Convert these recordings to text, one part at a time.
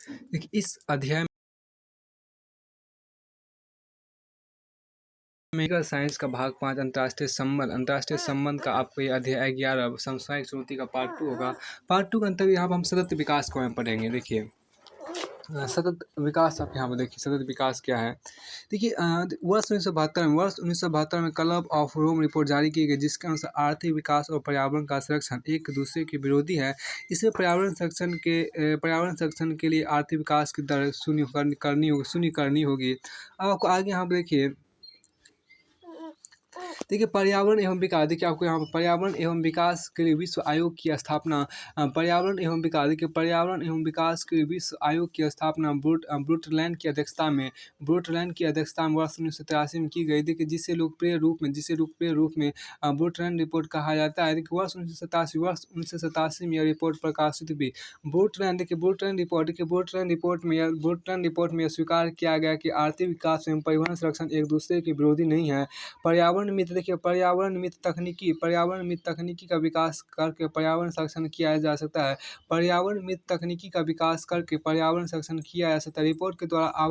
देखिए इस अध्याय मेगा साइंस का भाग 5 अंतर्राष्ट्रीय संबंध का आपको ये अध्याय 11 समसामयिक चुनौती का पार्ट 2 होगा। पार्ट 2 के अंतर्गत यहाँ पर हम सतत विकास को हम पढ़ेंगे। देखिए सतत विकास, आप यहाँ पर देखिए सतत विकास क्या है। देखिए वर्ष 1972 में क्लब ऑफ रोम रिपोर्ट जारी की गई, जिसके अनुसार आर्थिक विकास और पर्यावरण का संरक्षण एक दूसरे के विरोधी है। इसमें पर्यावरण संरक्षण के लिए आर्थिक विकास की दर शून्य करनी होगी। अब आपको आगे यहाँ पर देखिए पर्यावरण एवं विकास, देखिए आपको यहाँ पर पर्यावरण एवं विकास के लिए विश्व आयोग की स्थापना। पर्यावरण एवं विकास, देखिए पर्यावरण एवं विकास के लिए विश्व आयोग की स्थापना ब्रुटलैंड की अध्यक्षता में वर्ष 1983 में की गई। देखिए जिसे लोकप्रिय रूप में ब्रुटलैंड रिपोर्ट कहा जाता है। देखिए वर्ष 1987 में यह रिपोर्ट प्रकाशित हुई। ब्रुटलैंड रिपोर्ट में यह स्वीकार किया गया कि आर्थिक विकास एवं परिवहन संरक्षण एक दूसरे के विरोधी नहीं है। पर्यावरण मित्र, देखिए पर्यावरण मित्र तकनीकी का विकास करके पर्यावरण संरक्षण किया जा सकता है। पर्यावरण मित्र तकनीकी का विकास करके पर्यावरण संरक्षण किया जा सकता है। रिपोर्ट के द्वारा आपको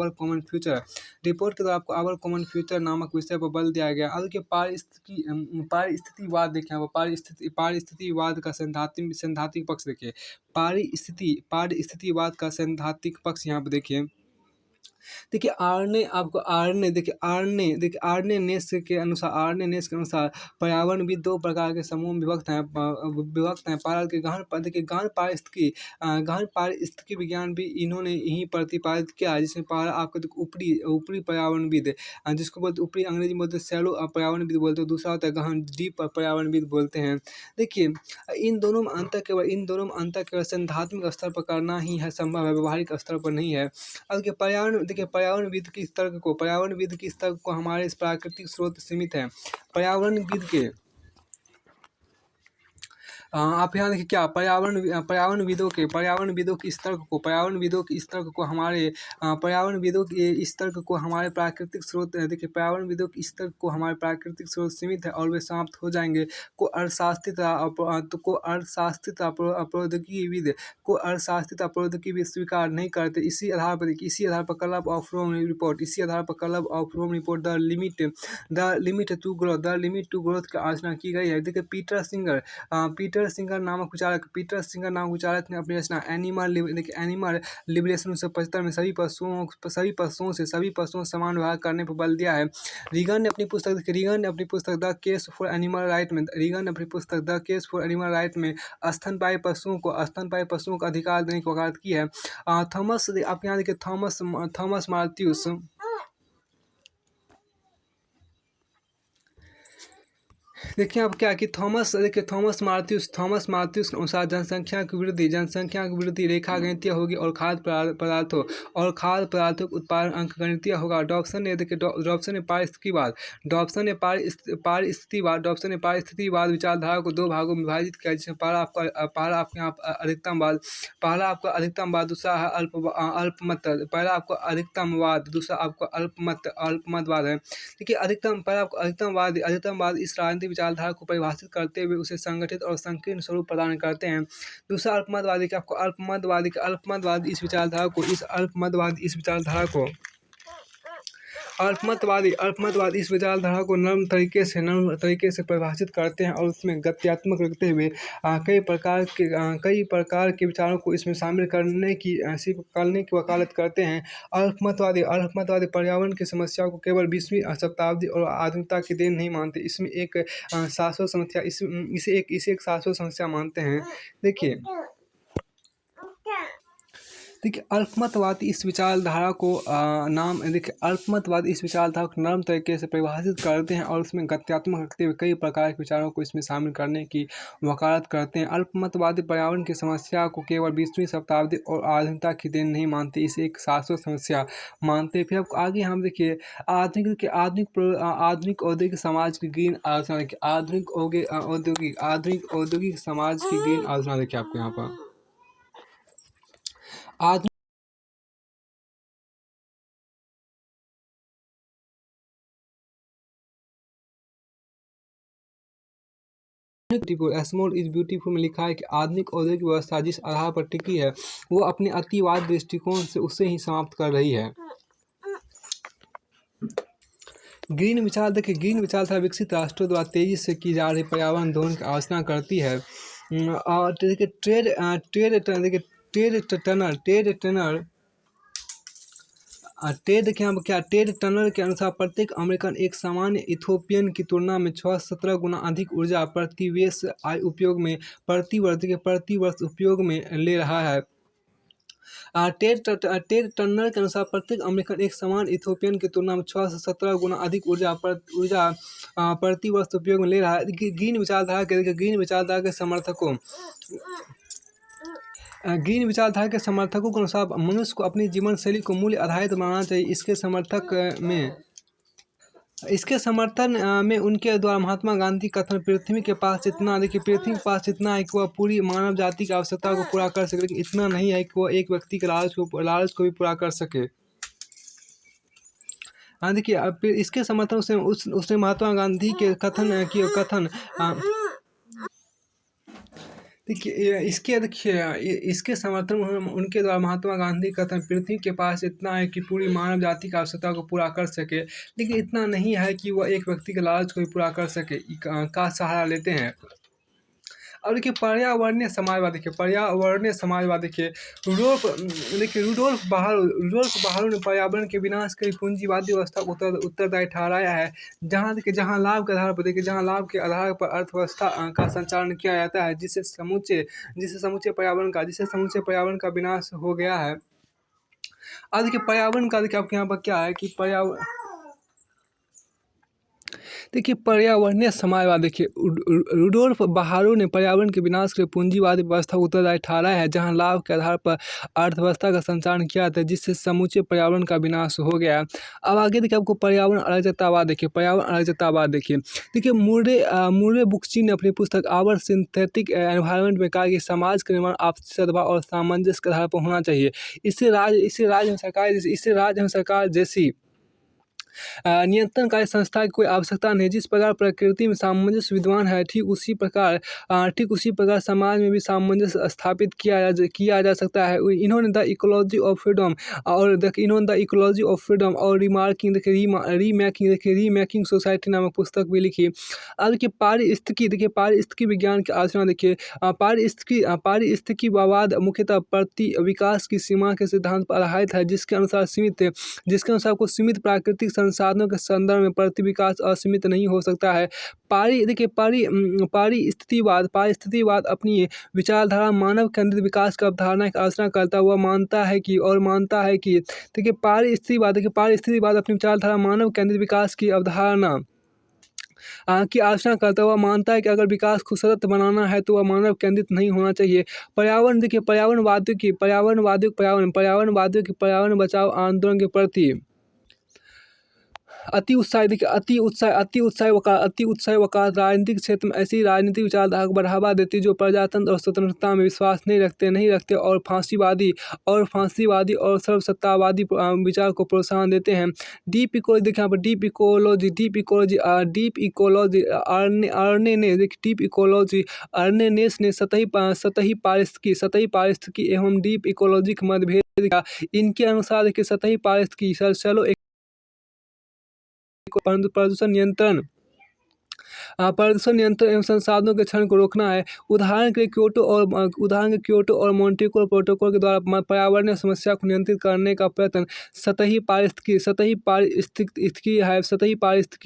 आवर कॉमन फ्यूचर नामक विषय पर बल दिया गया। अब देखिए पारिस्थितिवाद, देखिए यहाँ पर पारिस्थितिवाद का सैद्धांतिक पक्ष देखिए। पारिस्थितिवाद का सैद्धांतिक पक्ष यहाँ पर देखिए। देखिए आर्ने नेस के अनुसार पर्यावरणविद दो प्रकार के समूह में विभक्त हैं। गहन पारिस्थितिकी विज्ञान भी इन्होंने यही प्रतिपादित किया है, जिसमें पहला आपको ऊपरी पर्यावरणविद, जिसको बोलते ऊपरी अंग्रेजी में बोलते हैं शैलो पर्यावरणविद बोलते हैं। दूसरा होता है गहन डीप पर्यावरणविद बोलते हैं। देखिए इन दोनों में अंतर केवल सैद्धांतिक स्तर पर करना ही है संभव है, व्यवहारिक स्तर पर नहीं है। अब पर्यावरणविद की इस तर्क को हमारे इस प्राकृतिक स्रोत सीमित है। आप यहाँ देखिए क्या पर्यावरणविदों के इस तर्क को हमारे प्राकृतिक स्रोत, देखिए पर्यावरणविदों के इस तर्क को हमारे प्राकृतिक स्रोत सीमित है और वे समाप्त हो जाएंगे को अर्थशास्त्री प्रौद्योगिकीविद स्वीकार नहीं करते। इसी आधार पर club of Rome report the limit to growth की आलोचना की गई है। देखिए पीटर सिंगर नामक विचारक ने अपनी रचना एनिमल लिबरेशन 1975 में सभी पशुओं से समान व्यवहार करने पर बल दिया है। रीगन ने अपनी पुस्तक the case for animal right में स्तनपायी पशुओं को अधिकार देने की वकालत की है। आप यहाँ देखिए थॉमस माल्थ्यूस, देखिए आप क्या कि थॉमस माल्थ्यूस के अनुसार जनसंख्या की वृद्धि रेखा गणितीय होगी और खाद्य पदार्थों के उत्पादन अंकगणितीय होगा। डॉब्सन ने पारिस्थितिवाद विचारधारा को दो भागों में विभाजित किया, जिसमें पहला आपके यहाँ अधिकतमवाद, दूसरा है अधिकतमवाद, दूसरा आपको अल्पमतवाद है। देखिए अधिकतमवाद इस राजनीतिक विचारधारा को परिभाषित करते हुए उसे संगठित और संकीर्ण स्वरूप प्रदान करते हैं। दूसरा अल्पमतवादी इस विचारधारा को नर्म तरीके से परिभाषित करते हैं और उसमें गत्यात्मक रखते हुए कई प्रकार के विचारों को इसमें शामिल करने की वकालत करते हैं। अल्पमतवादी पर्यावरण की समस्या को केवल 20वीं शताब्दी और आधुनिकता की देन नहीं मानते, इसमें एक शाश्वत समस्या मानते हैं। देखिए अल्पमतवादी इस विचारधारा को नर्म तरीके से परिभाषित करते हैं और उसमें गत्यात्मक रखते हुए कई प्रकार के विचारों को इसमें शामिल करने की वकालत करते हैं। अल्पमतवादी पर्यावरण की समस्या को केवल 20वीं शताब्दी और आधुनिकता की देन नहीं मानते, इसे एक शाश्वत समस्या मानते हैं। फिर आपको आगे हम देखिए आधुनिक औद्योगिक समाज की ग्रीन आलोचना देखिए। आधुनिक औद्योगिक समाज की ग्रीन आलोचना देखिए आपको यहाँ पर ब्यूटीफुल, स्मॉल इज ब्यूटीफुल में लिखा है कि आधुनिक औद्योगिक व्यवस्था जिस आधार पर टिकी है वो अपने अतिवाद दृष्टिकोण से उसे ही समाप्त कर रही है। ग्रीन विचार, देखिए ग्रीन विचारधारा विकसित राष्ट्रों द्वारा तेजी से की जा रही पर्यावरण आंदोलन की आलोचना करती है। और देखिए देखिए टेड टनर के अनुसार प्रत्येक अमेरिकन एक सामान्य इथोपियन की तुलना में 6-17 गुना अधिक ऊर्जा प्रति वर्ष उपयोग में ले रहा है। टेड टर्नर के अनुसार प्रत्येक अमेरिकन एक समान इथोपियन की तुलना में 6 से 17 गुना अधिक ऊर्जा प्रति वर्ष उपयोग में ले रहा है। ग्रीन विचारधारा के समर्थकों के अनुसार मनुष्य को अपनी जीवन शैली को मूल्य आधारित बनाना चाहिए। इसके समर्थन में उनके द्वारा महात्मा गांधी कथन पृथ्वी के पास इतना है कि वह पूरी मानव जाति की आवश्यकता को पूरा कर सके, लेकिन इतना नहीं है कि वह एक व्यक्ति के लालच को भी पूरा कर सके। हाँ देखिए, इसके समर्थन उसने महात्मा गांधी के कथन इसके समर्थन में उनके द्वारा महात्मा गांधी कथन पृथ्वी के पास इतना है कि पूरी मानव जाति की आवश्यकता को पूरा कर सके, लेकिन इतना नहीं है कि वह एक व्यक्ति के लालच को भी पूरा कर सके का सहारा लेते हैं। और देखिए पर्यावरणीय समाजवाद देखिए रुडोल्फ बाहरो ने पर्यावरण के विनाश के पूंजीवादी व्यवस्था को उत्तरदायी ठहराया है। जहाँ लाभ के आधार पर अर्थव्यवस्था का संचालन किया जाता है, जिससे समूचे पर्यावरण का विनाश हो गया है। अब देखिए पर्यावरण का आपके यहाँ पर क्या है कि पर्यावरणीय समाजवाद, देखिए रुडोल्फ बाहारो ने पर्यावरण के विनाश के पूंजीवादी व्यवस्था को उत्तरदायी ठहराया है, जहां लाभ के आधार पर अर्थव्यवस्था का संचालन किया था, जिससे समूचे पर्यावरण का विनाश हो गया। अब आगे देखिए आपको पर्यावरण अराजकतावाद देखिए मुर्रे बुक्ची ने अपनी पुस्तक आवर सिंथेटिक एनवायरनमेंट में कहा कि समाज का निर्माण आपसी सद्भाव और सामंजस्य के आधार पर होना चाहिए। इससे राज्य एवं सरकार जैसी नियंत्रणकारी संस्था की कोई आवश्यकता नहीं। जिस प्रकार प्रकृति में सामंजस्य विद्यमान है, ठीक उसी प्रकार समाज में भी सामंजस्य स्थापित किया जा सकता है। इन्होंने द इकोलॉजी ऑफ फ्रीडम और रीमेकिंग सोसाइटी नामक पुस्तक भी लिखी। अब देखिए पारिस्थितिकी विज्ञान की आलोचना देखिए पारिस्थितिकीवाद मुख्यतः प्रति विकास की सीमा के सिद्धांत पर आधारित है, जिसके अनुसार सीमित प्राकृतिक संसाधनों के संदर्भ में प्रति विकास असीमित नहीं हो सकता है। पारिस्थितिवाद अपनी विचारधारा मानव केंद्रित विकास की अवधारणा की आलोचना करता हुआ मानता है कि देखिए पारिस्थितिवाद अपनी विचारधारा मानव केंद्रित विकास की अवधारणा की आलोचना करता हुआ मानता है कि अगर विकास को सतत बनाना है तो वह मानव केंद्रित नहीं होना चाहिए। पर्यावरणवादियों की पर्यावरण बचाओ आंदोलन के प्रति अति उत्साही वकालत राजनीतिक क्षेत्र में ऐसी राजनीतिक विचारधारा को बढ़ावा देती है जो प्रजातंत्र और स्वतंत्रता में विश्वास नहीं रखते और फांसीवादी और सर्वसत्तावादी विचार को प्रोत्साहन देते हैं। डीप अर्नेनेस ने सतही पारिस्थितिकी एवं डीप इकोलॉजी के मतभेद का। इनके अनुसार देखिए सतही पारिस्थितिकी चलो प्रदूषण नियंत्रण एवं संसाधनों के क्षरण को रोकना है। उदाहरण के क्योटो और मॉन्ट्रियल प्रोटोकॉल के द्वारा पर्यावरणीय समस्या को नियंत्रित करने का प्रयत्न सतही पारिस्थितिकी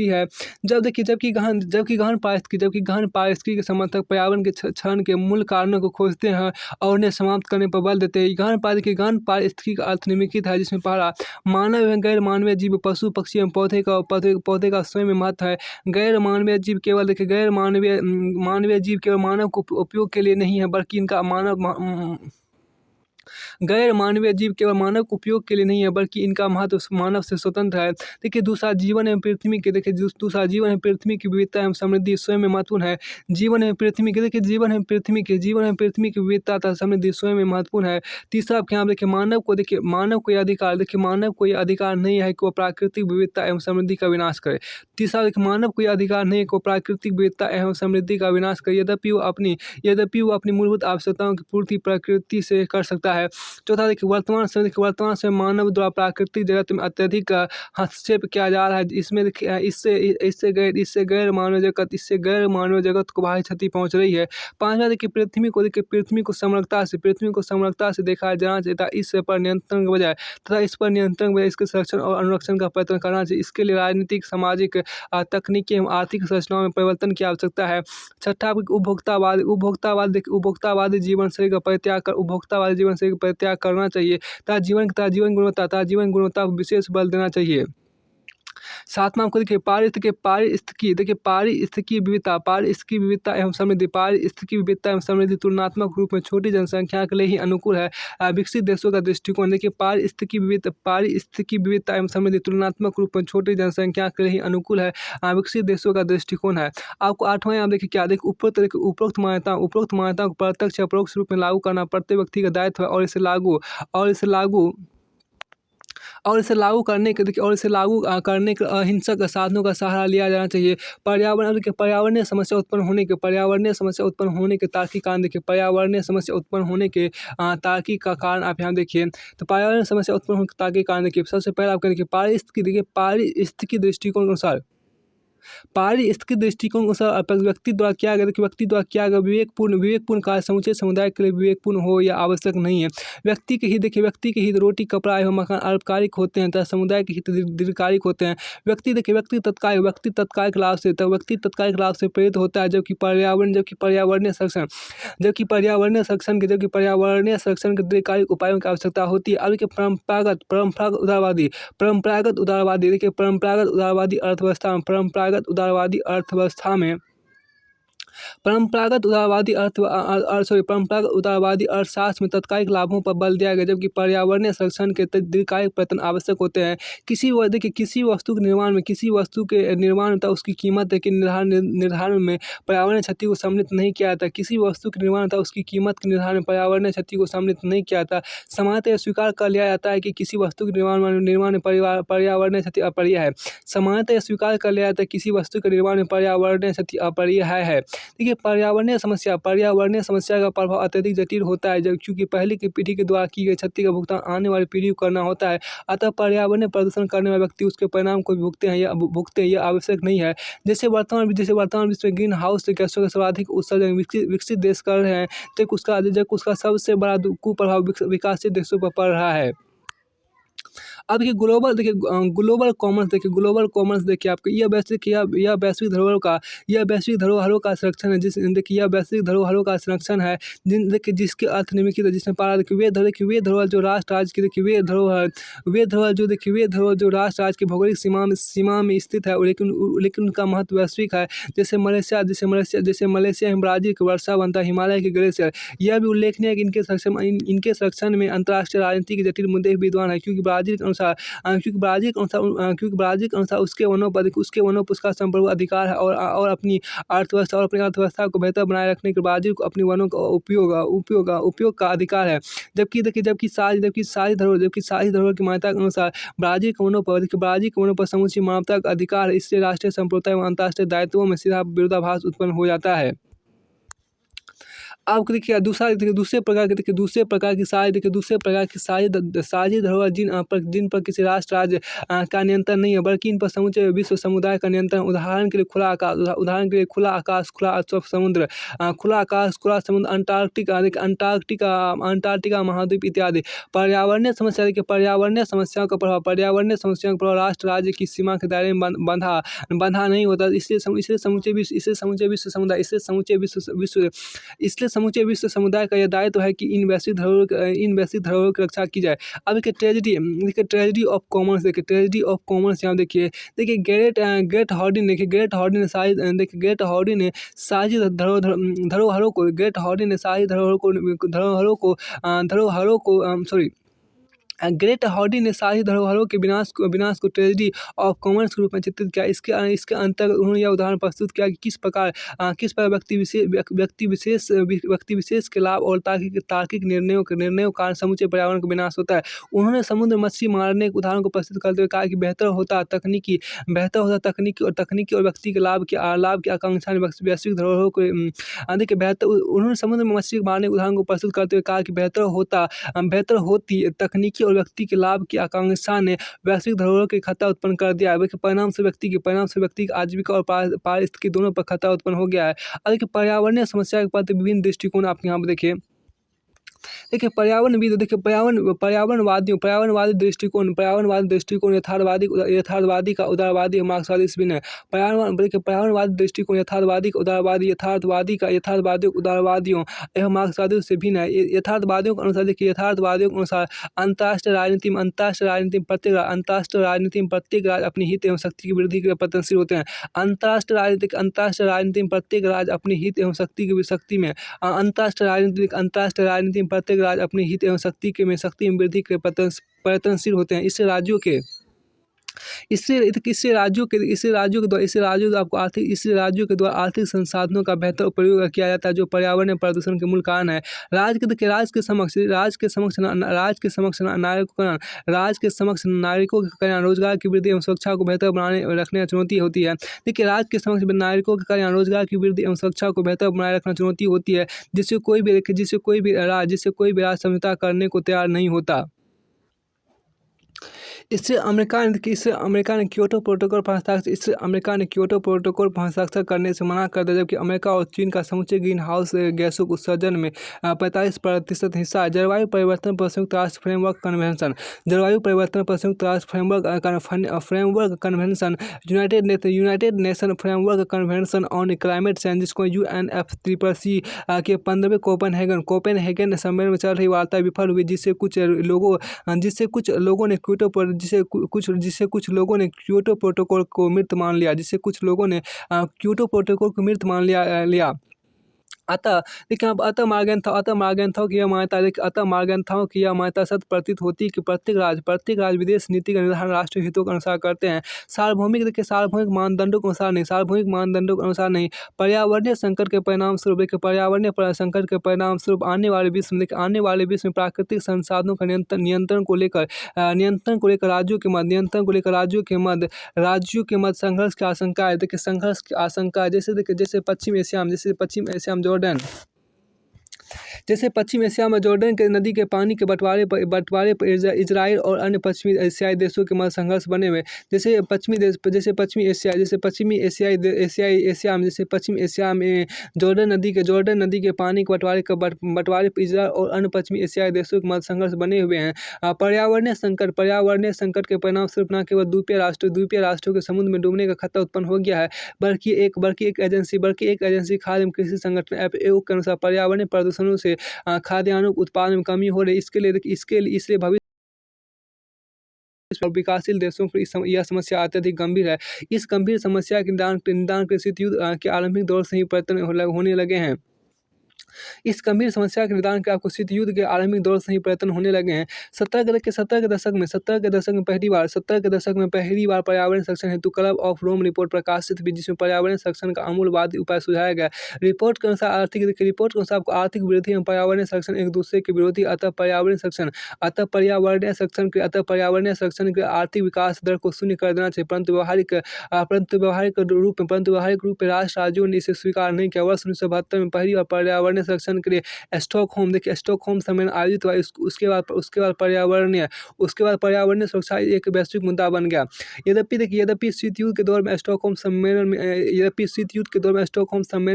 है। जबकि गहन पारिस्थितिकी के समर्थक पर्यावरण के क्षरण के मूल कारणों को खोजते हैं और उन्हें समाप्त करने पर बल देते हैं। गहन पारिस्थितिकी का अर्थ निम्नलिखित है, जिसमें पहला मानव एवं गैर मानवीय जीव, पशु पक्षी एवं पौधे का स्वयं में महत्व है। गैर मानवीय जीव केवल मानवीय जीव केवल मानव को उपयोग के लिए नहीं है, बल्कि इनका गैर मानवीय जीव केवल मानव के उपयोग के लिए नहीं है, बल्कि इनका महत्व मानव से स्वतंत्र है। देखिए दूसरा जीवन एवं पृथ्वी के देखिए दूसरा जीवन एवं पृथ्वी की विविधता एवं समृद्धि स्वयं में महत्वपूर्ण है। जीवन एवं पृथ्वी के देखिए जीवन एवं पृथ्वी की विविधता तथा समृद्धि स्वयं में महत्वपूर्ण है। तीसरा क्या देखिए मानव को यह अधिकार देखिए मानव को यह अधिकार नहीं है कि वो प्राकृतिक विविधता एवं समृद्धि का विनाश करे। तीसरा देखिए मानव को यह अधिकार नहीं है कि वो प्राकृतिक विविधता एवं समृद्धि का विनाश करे, यद्यपि वो अपनी मूलभूत आवश्यकताओं की पूर्ति प्रकृति से कर सकता है। चौथा देखिए वर्तमान समय मानव द्वारा प्राकृतिक जगत में अत्यधिक हस्तक्षेप किया जा रहा है। इसमें देखिए इससे गैर मानव जगत को भारी क्षति पहुंच रही है। पांचवा देखिए पृथ्वी को समग्रता से देखा जाना चाहिए तथा इस पर नियंत्रण के बजाय इसके संरक्षण और अनुरक्षण का प्रयत्न करना चाहिए। इसके लिए राजनीतिक, सामाजिक, तकनीकी एवं आर्थिक संरचनाओं में परिवर्तन की आवश्यकता है। छठा उपभोक्तावादी जीवन शैली का परित्याग करना चाहिए तथा जीवन गुणवत्ता को विशेष बल देना चाहिए। सातवां आपको देखिए पारिस्थितिकी विविधता एवं समृद्धि तुलनात्मक रूप में छोटी जनसंख्या के लिए ही अनुकूल है। विकसित देशों का दृष्टिकोण देखिए पारिस्थितिकी विविधता एवं समृद्धि तुलनात्मक रूप में छोटी जनसंख्या के लिए ही अनुकूल है। विकसित देशों का दृष्टिकोण है। आपको आठवां आप देखिए क्या देखिए उपरोक्त मान्यताओं को प्रत्यक्ष या परोक्ष रूप में लागू करना प्रत्येक व्यक्ति का दायित्व है और इसे लागू करने के अहिंसक साधनों का सहारा लिया जाना चाहिए। पर्यावरणीय समस्या उत्पन्न होने के तार्किक कारण देखिए तार्किक कारण आप यहाँ देखिए। तो पर्यावरणीय समस्या उत्पन्न होने के तार्किक कारण देखिए सबसे पहले आपका देखिए पारिस्थितिकी दृष्टिकोण के अनुसार व्यक्ति द्वारा किया गया विवेकपूर्ण कार्य समूचे समुदाय के लिए विवेकपूर्ण हो या आवश्यक नहीं है। व्यक्ति के हित रोटी, कपड़ा एवं मकान अल्पकालिक होते हैं तथा समुदाय के हित दीर्घकालिक होते हैं। व्यक्ति तत्कालिक लाभ से प्रेरित होता है, जबकि पर्यावरणीय संरक्षण के दीर्घकालिक उपायों की आवश्यकता होती है। अब देखिए परंपरागत उदारवादी अर्थव्यवस्था में परंपरागत उदारवादी अर्थशास्त्र में तात्कालिक लाभों पर बल दिया गया, जबकि पर्यावरणीय संरक्षण के दीर्घकालिक प्रयत्न आवश्यक होते हैं। किसी वस्तु के निर्माण तथा उसकी कीमत के निर्धारण में पर्यावरणीय क्षति को सम्मिलित नहीं किया जाता। किसी वस्तु के निर्माण तथा उसकी कीमत के निर्धारण में पर्यावरणीय क्षति को सम्मिलित नहीं किया जाता। सामान्यतः यह स्वीकार कर लिया जाता है कि किसी वस्तु के निर्माण में पर्यावरणीय क्षति अपरिहार्य है। किसी वस्तु के निर्माण में पर्यावरणीय क्षति अपरिहार्य है। देखिए पर्यावरणीय समस्या का प्रभाव अत्यधिक जटिल होता है, क्योंकि पहले की पीढ़ी के द्वारा की गई क्षति का भुगतान आने वाली पीढ़ी को करना होता है। अतः पर्यावरणीय प्रदूषण करने वाले व्यक्ति उसके परिणाम को भुगते हैं यह आवश्यक नहीं है। जैसे वर्तमान विश्व में ग्रीन हाउस गैसों का सर्वाधिक उत्सर्जन विकसित देश कर रहे हैं, जबकि उसका सबसे बड़ा कुप्रभाव विकासशील देशों पर पड़ रहा है। अब देखिए ग्लोबल कॉमर्स देखिए आपको यह वैश्विक धरोहरों का संरक्षण है। यह वैश्विक धरोहरों का संरक्षण है जिसके अर्थ निम्नलिखित है, जिसमें पारा वे धरोहर जो राष्ट्र राज्य की वे धरोहर जो राष्ट्र राज्य की भौगोलिक सीमा में स्थित है, लेकिन उनका महत्व वैश्विक है। जैसे मलेशिया एवं ब्राजील के वर्षा बनता हिमालय के ग्लेशियर। यह भी उल्लेखनीय है कि इनके संरक्षण में अंतर्राष्ट्रीय राजनीति के जटिल मुद्दे विद्यमान है, क्योंकि ब्राजील के अनुसार उसके वनों पर उसका संपूर्ण अधिकार है और अपनी अर्थव्यवस्था को बेहतर बनाए रखने के ब्राजील को अपने वनों का उपयोग का अधिकार है। जबकि साझी धरोहर की मान्यता के अनुसार ब्राजील के वनों पर समूची मानवता का अधिकार है। इससे राष्ट्रीय संप्रभुता एवं अंतर्राष्ट्रीय दायित्वों में सीधा विरोधाभास उत्पन्न हो जाता है। आपको देखिए दूसरे प्रकार की साझी धरोहर जिन पर किसी राष्ट्र राज्य का नियंत्रण नहीं है, बल्कि इन पर समूचे विश्व समुदाय का नियंत्रण। उदाहरण के लिए खुला आकाश, खुला समुद्र, अंटार्कटिका महाद्वीप इत्यादि। पर्यावरणीय समस्याओं का प्रभाव राष्ट्र राज्य की सीमा के दायरे में बंधा नहीं होता। इसलिए समूचे विश्व समूचे विश्व समुदाय का यह दायित्व है कि इन वैश्विक धरोहरों की रक्षा की जाए। अब देखिए ट्रेजेडी ऑफ कॉमन्स, देखिए ट्रेजेडी ऑफ कॉमन्स यहाँ देखिए, ग्रेट हार्डी ने साझी धरोहरों को सॉरी ग्रेट हार्डी ने सारी धरोहरों के विनाश को ट्रेजेडी ऑफ कॉमन्स के रूप में चित्रित किया। इसके अंतर्गत उन्होंने यह उदाहरण प्रस्तुत किया कि किस प्रकार व्यक्ति विशेष के लाभ और तार्किक निर्णयों के कारण समूचे पर्यावरण का विनाश होता है। उन्होंने समुद्र मछली मारने के उदाहरण को प्रस्तुत करते हुए कहा कि बेहतर होता तकनीकी और व्यक्ति के लाभ की आकांक्षा ने वैश्विक धरोहरों को देखिए बेहतर उन्होंने समुद्र में मछली मारने के उदाहरण को प्रस्तुत करते हुए कहा कि बेहतर होती तकनीकी और व्यक्ति के लाभ की आकांक्षा ने वैश्विक धरोहरों की खतरा उत्पन्न कर दिया है। परिणाम से व्यक्ति की आजीविका और पारिस्थितिकी दोनों पर खतरा उत्पन्न हो गया है। अब देखिए पर्यावरणीय समस्या के प्रति विभिन्न दृष्टिकोण आप यहाँ पर देखिए पर्यावरणवादी दृष्टिकोण यथार्थवादी का उदारवादी मार्क्सवादी स्पिन है। पर्यावरणवादी दृष्टिकोण यथार्थवादी का उदारवादियों एवं मार्क्सवादियों से भिन्न है। यथार्थवादियों के अनुसार अंतर्राष्ट्रीय राजनीति में प्रत्येक राज्य अपने हित एवं शक्ति की वृद्धि के लिए प्रयत्नशील होते हैं। अंतर्राष्ट्रीय राजनीति में प्रत्येक राज्य अपने हित एवं शक्ति में प्रत्येक राज्य अपने हित एवं शक्ति में वृद्धि के लिए प्रयत्नशील होते हैं। इससे राज्यों के द्वारा आर्थिक संसाधनों का बेहतर उपयोग किया जाता है, जो पर्यावरण प्रदूषण के मूल कारण है। राज्य के समक्ष नागरिकों के कल्याण, रोजगार की वृद्धि एवं सुरक्षा को बेहतर बनाए रखने चुनौती होती है। देखिए राज्य के समक्ष नागरिकों के कल्याण, रोजगार की वृद्धि एवं सुरक्षा को बेहतर बनाए रखना चुनौती होती है, जिससे कोई भी राज्य समझौता करने को तैयार नहीं होता। इससे अमेरिका ने क्योटो प्रोटोकॉल पर हस्ताक्षर करने से मना कर दिया, जबकि अमेरिका और चीन का समूचे ग्रीन हाउस गैसों के उत्सर्जन में 45% हिस्सा है। जलवायु परिवर्तन पर संयुक्त राष्ट्र framework convention, United nation framework convention on climate change, जिसको UNFCCC के 15वें कोपेनहेगन सम्मेलन में चल रही वार्ता विफल हुई, जिससे कुछ लोगों ने क्योटो प्रोटोकॉल को मृत मान लिया। अतः मार्गेंथाओं की यह मान्यता सत्य प्रतीत होती है कि प्रत्येक राज्य विदेश नीति का निर्धारण राष्ट्रीय हितों के अनुसार करते हैं, सार्वभौमिक मानदंडों के अनुसार नहीं। पर्यावरणीय संकट के परिणाम स्वरूप आने वाले विश्व में प्राकृतिक संसाधनों का नियंत्रण को लेकर राज्यों के मध्य संघर्ष की आशंका है। जैसे पश्चिम एशिया में जॉर्डन के नदी के पानी के बंटवारे पर इजराइल और अन्य पश्चिमी एशियाई देशों के मध्य संघर्ष बने हुए। जैसे पश्चिमी एशिया में जॉर्डन नदी के पानी के बंटवारे पर इजराइल और अन्य पश्चिमी एशियाई देशों के मध्य संघर्ष बने हुए हैं। पर्यावरणीय संकट के परिणामस्वरूप न केवल द्वीपीय राष्ट्रों के समुद्र में डूबने का खतरा उत्पन्न हो गया है, बल्कि एक एजेंसी खाद्य एवं कृषि संगठन FAO के अनुसार पर्यावरणीय प्रदूषणों से खाद्यान्नों उत्पादन में कमी हो रही है। इसलिए भविष्य विकासशील देशों पर यह समस्या अत्यधिक गंभीर है। इस गंभीर समस्या के निदान के लिए शीत युद्ध के आरंभिक दौर से ही प्रयत्न होने लगे हैं। इस गंभीर समस्या के निदान के आपको शीत युद्ध के आरंभिक दौर से ही प्रयत्न होने लगे हैं। 70 के दशक में पहली बार पर्यावरण संरक्षण हेतु क्लब ऑफ रोम रिपोर्ट प्रकाशित हुई, जिसमें पर्यावरण संरक्षण का अमूलवादी उपाय सुझाया गया। रिपोर्ट के अनुसार आपको आर्थिक वृद्धि एवं पर्यावरण संरक्षण एक दूसरे के विरोधी, अतः पर्यावरणीय संरक्षण के आर्थिक विकास दर को शून्य कर देना चाहिए, परंतु व्यवहारिक रूप में राज्यों ने इसे स्वीकार नहीं किया। वर्ष 1972 में पहली बार पर्यावरण संरक्षण के लिए स्टॉकहोम सम्मेलन आयोजित हुआ। उसके बाद पर्यावरणीय सुरक्षा एक वैश्विक मुद्दा बन गया। यद्यपि शीत युद्ध के दौर में स्टॉकहोम सम्मेलन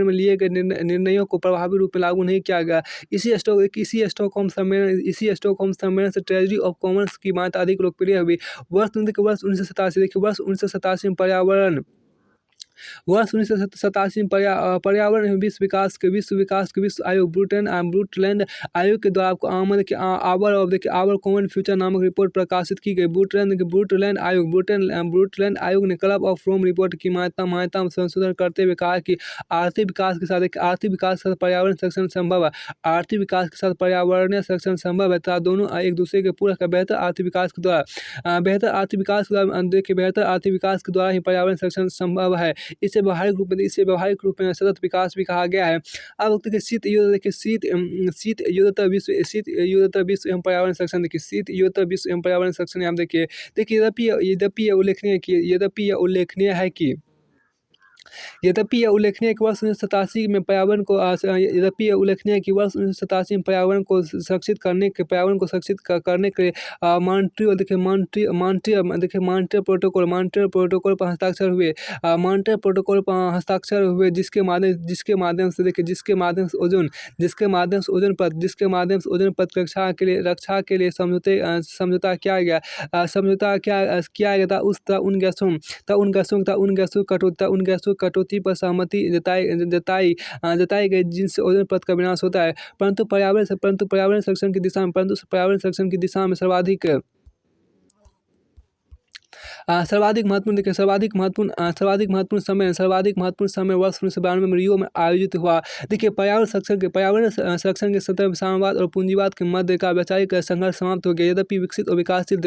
में लिए गए निर्णयों को प्रभावी रूप में लागू नहीं किया गया। इसी स्टॉकहोम सम्मेलन से ट्रेजेडी ऑफ कॉमन्स की मान्यता अधिक लोकप्रिय हुई। वर्ष 1987 में वर्ष 1987 में पर्यावरण एवं विश्व आयोग ब्रूटलैंड आयोग के द्वारा आपको आमद के आवर कॉमन फ्यूचर नामक रिपोर्ट प्रकाशित की गई। ब्रूटलैंड आयोग ने क्लब ऑफ रोम रिपोर्ट की मान्यता में संशोधन करते हुए कहा कि आर्थिक विकास के साथ पर्यावरण संरक्षण संभव है। आर्थिक विकास के साथ पर्यावरणीय संरक्षण संभव है तथा दोनों एक दूसरे के पूरक है। बेहतर आर्थिक विकास के द्वारा ही पर्यावरण संरक्षण संभव है। इसे व्यवहारिक रूप में सतत विकास भी कहा गया है। अब देखिए शीत युद्धोत्तर विश्व एवं पर्यावरण संरक्षण शीत युद्धोत्तर विश्व एवं पर्यावरण संरक्षण आप देखिए यद्यपि यह उल्लेखनीय है कि वर्ष 1987 में पर्यावरण को सुरक्षित करने के लिए मॉन्ट्रियल प्रोटोकॉल पर हस्ताक्षर हुए जिसके माध्यम से ओजोन परत की रक्षा के लिए समझौता किया गया था। उन गैसों कटौती पर सहमति जताई गई जिनसे ओजोन परत का विनाश होता है। परंतु पर्यावरण संरक्षण की दिशा में सर्वाधिक महत्वपूर्ण समय वर्ष 1992 में रियो में आयोजित हुआ। देखिए पर्यावरण संरक्षण के संदर्भ में साम्यवाद और पूंजीवाद के मध्य का वैचारिक संघर्ष समाप्त हो गया। यद्यपि विकसित और विकासशील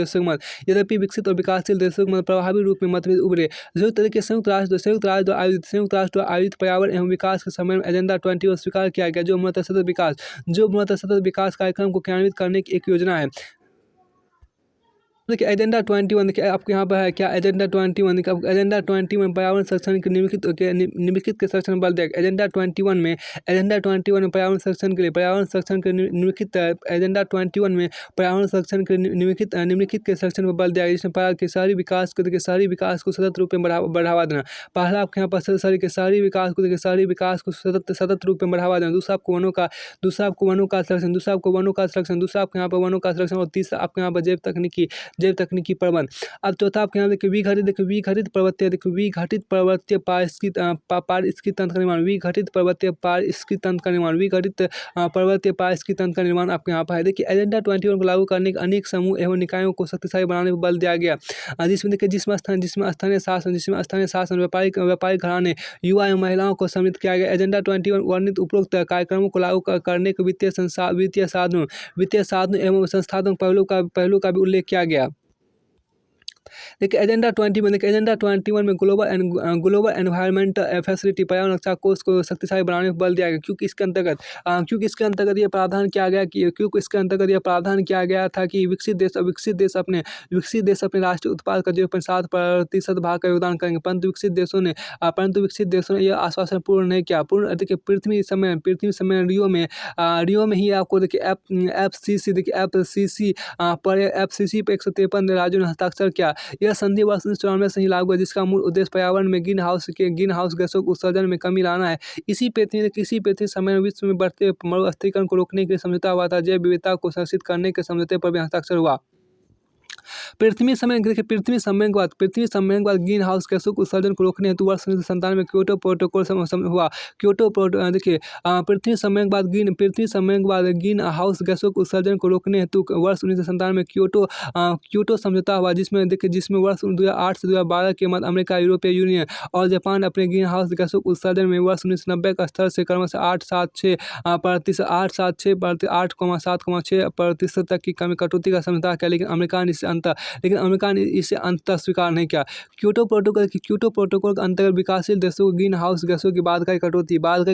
देशों में प्रभावी रूप में मतभेद उभरे। संयुक्त राष्ट्र द्वारा आयोजित पर्यावरण एवं विकास के सम्मेलन में एजेंडा 21 स्वीकार किया गया जो मूलतः सतत विकास कार्यक्रम को क्रियान्वित करने की एक योजना है। देखिए एजेंडा 21 देखिए आपके यहाँ पर है क्या एजेंडा 21 पर्यावरण संरक्षण के निम्नलिखित के संरक्षण बल देगा। एजेंडा 21 में पर्यावरण संरक्षण के निम्नलिखित एजेंडा 21 में पर्यावरण संरक्षण के निम्नलिखित के संरक्षण पर बल दिया गया जिसमें शहरी विकास को सतत रूप में बढ़ावा देना। पहला आपके यहाँ पर शहरी विकास को सतत रूप में बढ़ावा देना। दूसरा आपको वनों का संरक्षण। दूसरा आपके यहाँ पर वनों का संरक्षण और तीसरा आपके यहाँ पर जैव तकनीकी प्रबंध। अब चौथा आपके यहाँ देखिए विघटित पर्वतीय पारिस्थितिकी तंत्र का निर्माण। विघटित पर्वतीय पारिस्थितिकी तंत्र का निर्माण आपके यहाँ पर है। देखिए एजेंडा 21 को लागू करने के अनेक समूह एवं निकायों को शक्तिशाली बनाने पर बल दिया गया जिसमें स्थानीय शासन व्यापारिक घराने युवा एवं महिलाओं को सम्मिलित किया गया। एजेंडा 21 वर्णित उपरोक्त कार्यक्रमों को लागू करने के वित्तीय साधनों एवं संस्थात्मक पहलू का भी उल्लेख किया गया। देखिए एजेंडा 21 में ग्लोबल एनवायरमेंटल फैसिलिटी पर्यावरण रक्षा कोष को शक्तिशाली बनाने पर बल दिया गया क्योंकि इसके अंतर्गत यह प्रावधान किया गया था कि विकसित देश अपने राष्ट्रीय उत्पाद का 0.7% भाग का योगदान करेंगे। परंतु विकसित देशों ने यह आश्वासन पूर्ण नहीं किया। देखिए पृथ्वी सम्मेलन रियो में ही आपको देखिए FCC पर 153 राज्यों ने हस्ताक्षर किया। यह संधि वर्ष 1994 से ही लागू है जिसका मूल उद्देश्य पर्यावरण में ग्रीन हाउस गैसों के उत्सर्जन में कमी लाना है। इसी पृथ्वी सम्मेलन विश्व में बढ़ते मरुस्थलीकरण को रोकने के लिए समझौता हुआ था। जैव विविधता को संरक्षित करने के समझौते पर भी हस्ताक्षर हुआ। पृथ्वी सम्मेलन के बाद ग्रीन हाउस गैसों के उत्सर्जन को रोकने हेतु वर्ष 1997 में क्योटो प्रोटोकॉल हुआ। पृथ्वी सम्मेलन के बाद ग्रीन हाउस गैसों के उत्सर्जन को रोकने हेतु वर्ष 1997 में क्योटो समझौता हुआ जिसमें वर्ष 2008 से 2012 के मध्य अमेरिका, यूरोपीय यूनियन और जापान अपने ग्रीन हाउस गैसों के उत्सर्जन में वर्ष 1990 का स्तर से क्रमशः 8.7% तक की कटौती का समझौता किया। लेकिन अमेरिका ने इसे अंततः स्वीकार नहीं किया। क्योटो प्रोटोकॉल के अंतर्गत विकासशील देशों को ग्रीन हाउस गैसों की बाध्यकारी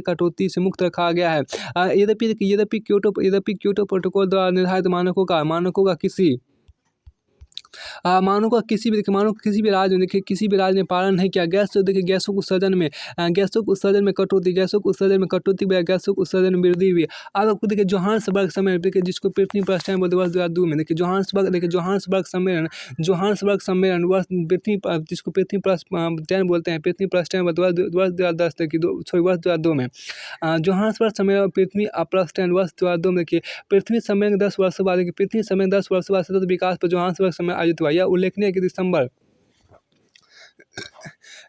कटौती से मुक्त रखा गया है। यद्यपि क्योटो प्रोटोकॉल द्वारा निर्धारित मानकों का किसी भी राज्य ने पालन नहीं किया। गैसों के उत्सर्जन में कटौती गैसों के उत्सर्जन में वृद्धि हुई। अब आपको देखिए जोहान्सबर्ग सम्मेलन जिसको पृथ्वी प्लस 10 बोलते वर्ष 2002 में जोहान्सबर्ग सम्मेलन वर्ष जिसको पृथ्वी प्लस 10 बोलते हैं वर्ष 2002 में जोहान्सबर्ग सम्मेलन पृथ्वी प्लस 10 वर्ष 2002 में पृथ्वी सम्मेलन 10 वर्षों बाद सतत विकास पर जोहान्सबर्ग सम्मेलन आयोजित हुआ। यह उल्लेखनीय है कि दिसंबर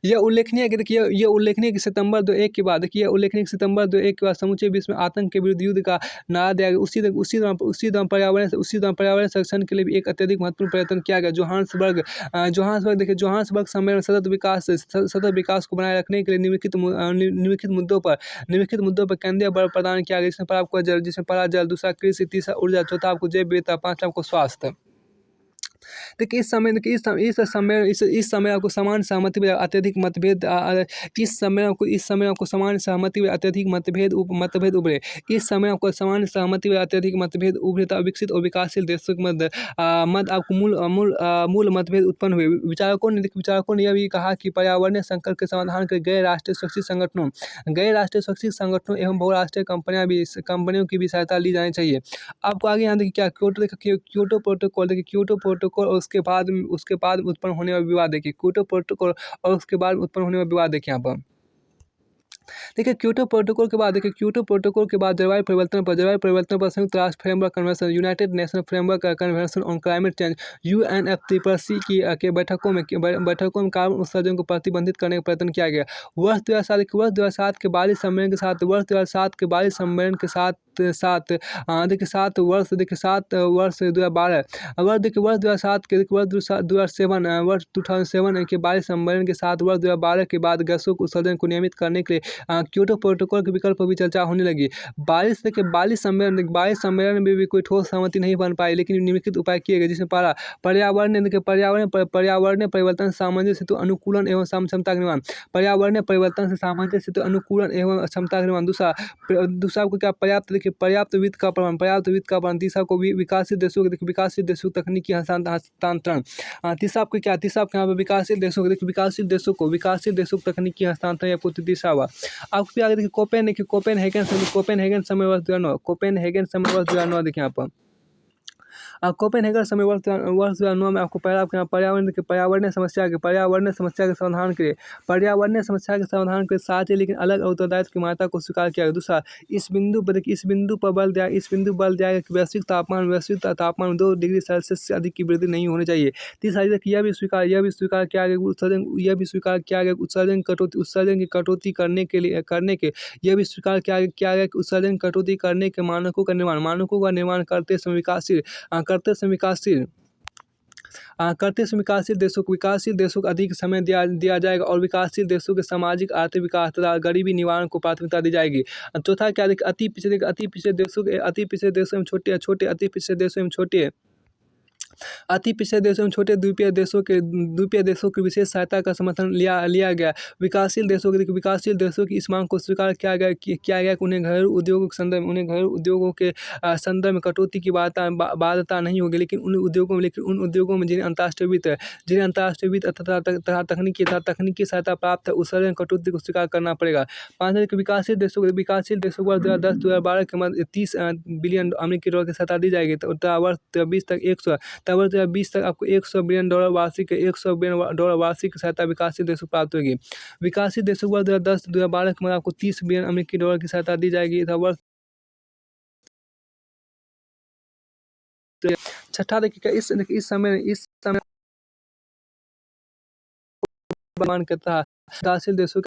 यह उल्लेखनीय है कि देखिए ये उल्लेखनीय है कि सितंबर 2001 के बाद देखिए उल्लेखनीय है कि सितंबर 2001 के बाद समूचे विश्व में आतंक के विरुद्ध युद्ध का नारा दिया गया। उसी दौरान पर्यावरण संरक्षण के लिए भी एक अत्यधिक महत्वपूर्ण प्रयत्न किया गया। जोहान्सबर्ग सम्मेलन में सतत विकास को बनाए रखने के लिए निम्नलिखित मुद्दों पर केंद्रीय बल प्रदान किया गया, जिसमें पहला जल, दूसरा कृषि, तीसरा ऊर्जा, चौथा आपको जैव विविधता, पांचवा आपको स्वास्थ्य। देखिए इस समय आपको समान सहमति में अत्यधिक मतभेद इस समय आपको समान सहमति में अत्यधिक मतभेद उभरे। इस समय आपको समान सहमति में अत्यधिक मतभेद उभरे तथा विकसित और विकासशील देशों के मध्य आपको मूल मतभेद उत्पन्न हुए। विचारकों ने यह भी कहा कि पर्यावरणीय संकट के समाधान के गैर राष्ट्रीय स्वैच्छिक संगठनों एवं बहुराष्ट्रीय कंपनियों की भी सहायता ली जानी चाहिए। आपको आगे यहाँ देखिए क्या क्योटो प्रोटोकॉल और उसके बाद उत्पन्न होने वाला विवाद देखिए। क्योटो प्रोटोकॉल और उसके बाद उत्पन्न होने वाला विवाद देखिए यहाँ पर। देखिए क्योटो प्रोटोकॉल के बाद जलवायु परिवर्तन पर संयुक्त राष्ट्र framework convention, United nation framework convention on climate change, UNFCCC के बैठकों में कार्बन उत्सर्जन को प्रतिबंधित करने का प्रयत्न किया गया। वर्ष 2007 के बाली सम्मेलन के साथ वर्ष 2012 के बाली सम्मेलन के साथ वर्ष 2012 के बाद गैसों के उत्सर्जन को नियमित करने के लिए क्योटो प्रोटोकॉल के विकल्प पर भी चर्चा होने लगी। बाली सम्मेलन में भी कोई ठोस सहमति नहीं बन पाई, लेकिन निम्नलिखित उपाय किए गए, जिसमें पहला पर्यावरण परिवर्तन सामंजस्य सेतु अनुकूलन एवं क्षमता निर्माण। पर्यावरणीय परिवर्तन से सामंजस्य सेतु अनुकूलन एवं क्षमता निर्माण। दूसरा आपको क्या पर्याप्त वित्त का प्रबंधन। तीसरा को विकासशील देशों को तकनीकी हस्तांतरण। तीसरा आपको यहाँ पे विकासशील देशों को तकनीकी हस्तांतरण आपको तीसरा हुआ। आपको फिर आगे देखिए कोपेनहेगन समय वर्ष 2009 देखिए यहाँ पर। कोपेनहेगन समय वर्ष 2009 में आपको पहला पर्यावरणीय समस्या के समाधान के लिए साथ ही लेकिन अलग उत्तरदायित्व की मान्यता को स्वीकार किया गया। दूसरा इस बिंदु पर बल दिया गया कि वैश्विक तापमान में 2 डिग्री सेल्सियस से अधिक की वृद्धि नहीं होनी चाहिए। तीसरा यह भी स्वीकार किया गया उत्सर्जन की कटौती करने के यह भी स्वीकार किया गया कि उत्सर्जन कटौती करने के मानकों का निर्माण करते समय विकासशील देशों को अधिक समय दिया जाएगा और विकासशील देशों के सामाजिक आर्थिक विकास तथा गरीबी निवारण को प्राथमिकता दी जाएगी। चौथा क्या देखिए अति पिछड़े देशों एवं छोटे द्वीपीय देशों की विशेष सहायता का समर्थन लिया गया। विकासशील देशों की इस मांग को स्वीकार किया गया कि उन्हें घरेलू उद्योगों के संदर्भ में कटौती की बाध्यता नहीं होगी, लेकिन उन उद्योगों में जिन्हें अंतर्राष्ट्रीय वित्त तथा तकनीकी सहायता प्राप्त है, उत्सर्जन कटौती को स्वीकार करना पड़ेगा। पाँचवें विकासशील देशों को वर्ष 2010-2012 के मध्य $30 बिलियन की सहायता दी जाएगी। वर्ष 2020 तक आपको $100 बिलियन वार्षिक सहायता विकासशील देशों को प्राप्त होगी। विकासशील देशों को वर्ष 2010-2012 के मध्य आपको $30 बिलियन की सहायता दी जाएगी। वर्ष छठा देखिए इस समय प्रमाण करता है विकासशील देशों का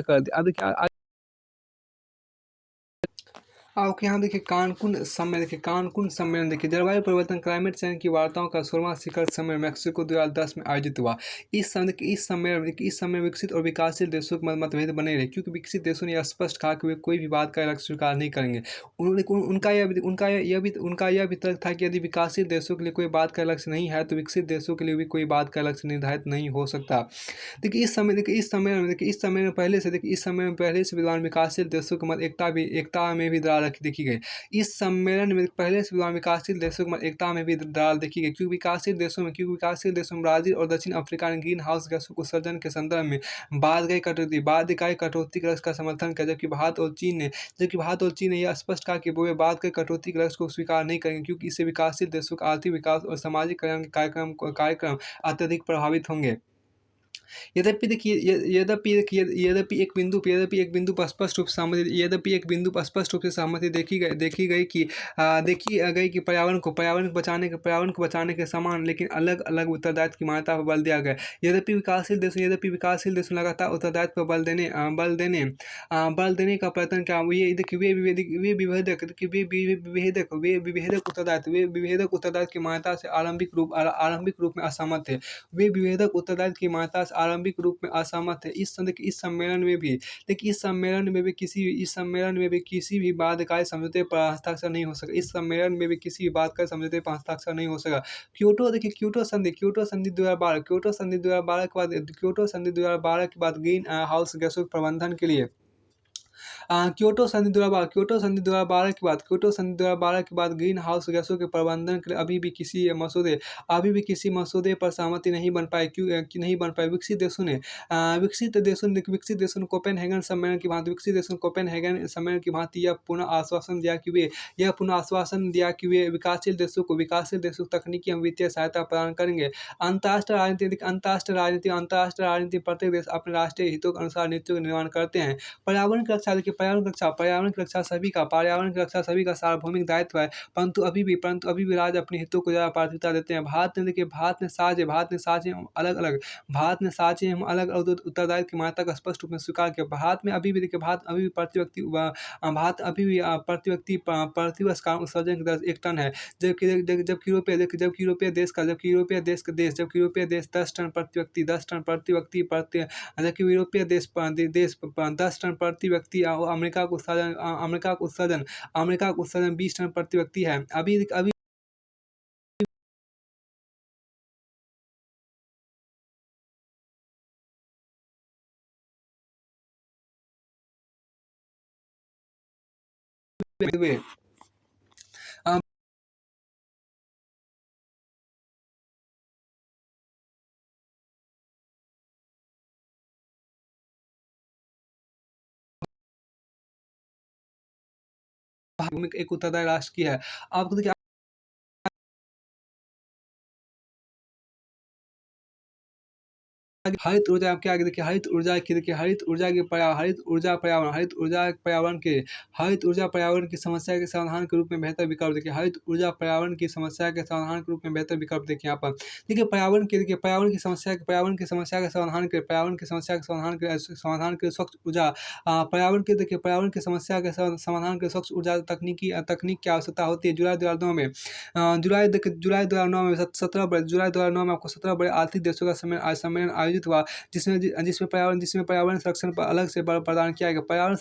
कर दिया। अब देखिए आपके यहाँ देखिए कानकुन सम्मेलन देखिए जलवायु परिवर्तन क्लाइमेट चेंज की वार्ताओं का 16वां शिखर सम्मेलन मैक्सिको 2010 में आयोजित हुआ। इस समय विकसित और विकासशील देशों के मतभेद बने रहे, क्योंकि विकसित देशों ने स्पष्ट कहा कि वे कोई भी बात का लक्ष्य स्वीकार नहीं करेंगे। उनका यह भी तर्क था कि यदि विकासशील देशों के लिए कोई बात का लक्ष्य नहीं है, तो विकसित देशों के लिए भी कोई बात का लक्ष्य निर्धारित नहीं हो सकता। देखिए इस समय में पहले से विद्वान विकासशील देशों के मध्य एकता में भी दरार देखी गई। इस सम्मेलन में पहले से विद्वान विकासशील देशों के मध्य एकता में भी दरार देखी गई, क्योंकि विकासशील देशों में ब्राजील और दक्षिण अफ्रीका ने ग्रीन हाउस गैसों के उत्सर्जन के संदर्भ में बाध्यकारी कटौती के लक्ष्य का समर्थन किया, जबकि भारत और चीन ने यह स्पष्ट कहा कि वे बाध्यकारी कटौती के लक्ष्य को स्वीकार नहीं करेंगे, क्योंकि इससे विकासशील देशों का आर्थिक विकास और सामाजिक कल्याण के कार्यक्रम अत्यधिक प्रभावित होंगे। यद्यपि एक बिंदु पर स्पष्ट रूप से सहमति यद्यपि एक बिंदु पर स्पष्ट रूप से सहमति देखी गई कि पर्यावरण को बचाने के समान लेकिन अलग-अलग उत्तरदायित्व की मान्यता पर बल दिया गया। यद्यपि विकासशील देश में लगातार उत्तरदायित्व पर बल देने का प्रयत्न किया। ये देखिए वे विभेदक उत्तरदायित्व की मान्यता से आरंभिक रूप में असहमत थे। वे विभेदक उत्तरदायित्व की मान्यता से आरंभिक रूप में असहमत थे। इस सम्मेलन में भी देखिए इस सम्मेलन में भी किसी भी बाध्यकारी समझौते पर हस्ताक्षर नहीं हो सका। इस सम्मेलन में भी किसी भी बाध्यकारी समझौते पर हस्ताक्षर नहीं हो सका। क्योटो संधि 2012 के बाद हाउस गैसों के प्रबंधन के लिए क्योटो संधि 2012 के बाद ग्रीन हाउस गैसों के प्रबंधन के लिए अभी भी किसी मसौदे पर सहमति नहीं बन पाई। विकसित देशों ने कोपेनहेगन सम्मेलन की भांति यह पुनः आश्वासन दिया कि वे विकासशील देशों को तकनीकी एवं वित्तीय सहायता प्रदान करेंगे। अंतर्राष्ट्रीय राजनीति प्रत्येक देश अपने राष्ट्रीय हितों के अनुसार नीतियों का निर्माण करते हैं। पर्यावरण की रक्षा सभी का सार्वभौमिक दायित्व है, परंतु अभी भी राज्य अपने हितों को ज़्यादा प्राथमिकता देते हैं। भारत ने साझे एवं अलग-अलग उत्तरदायित्व की मान्यता का स्पष्ट रूप में स्वीकार किया। भारत अभी भी प्रति व्यक्ति प्रतिवर्ष कार्बन उत्सर्जन की दर 1 टन है, जबकि यूरोपीय देश 10 टन प्रति व्यक्ति जबकि यूरोपीय देश 10 टन प्रति व्यक्ति और अमेरिका का उत्सर्जन 20 टन प्रति व्यक्ति है। अभी हुए अ, एक उत्तरदायी राष्ट्र की है। आपको देखिए हरित ऊर्जा आपके आगे देखिए हरित ऊर्जा पर्यावरण की समस्या के समाधान के रूप में बेहतर विकल्प देखिए हरित ऊर्जा पर्यावरण की समस्या के समाधान के रूप में बेहतर विकल्प देखिए यहाँ पर देखिए पर्यावरण की समस्या के समाधान के स्वच्छ ऊर्जा पर्यावरण की समस्या के समाधान के स्वच्छ ऊर्जा तकनीक की आवश्यकता होती है। जुलाई 2009 में आपको 17 बड़े आर्थिक देशों का सम्मेलन आयोजित हुआ, जिसमें पर्यावरण संरक्षण पर अलग से बल प्रदान किया गया। पर्यावरण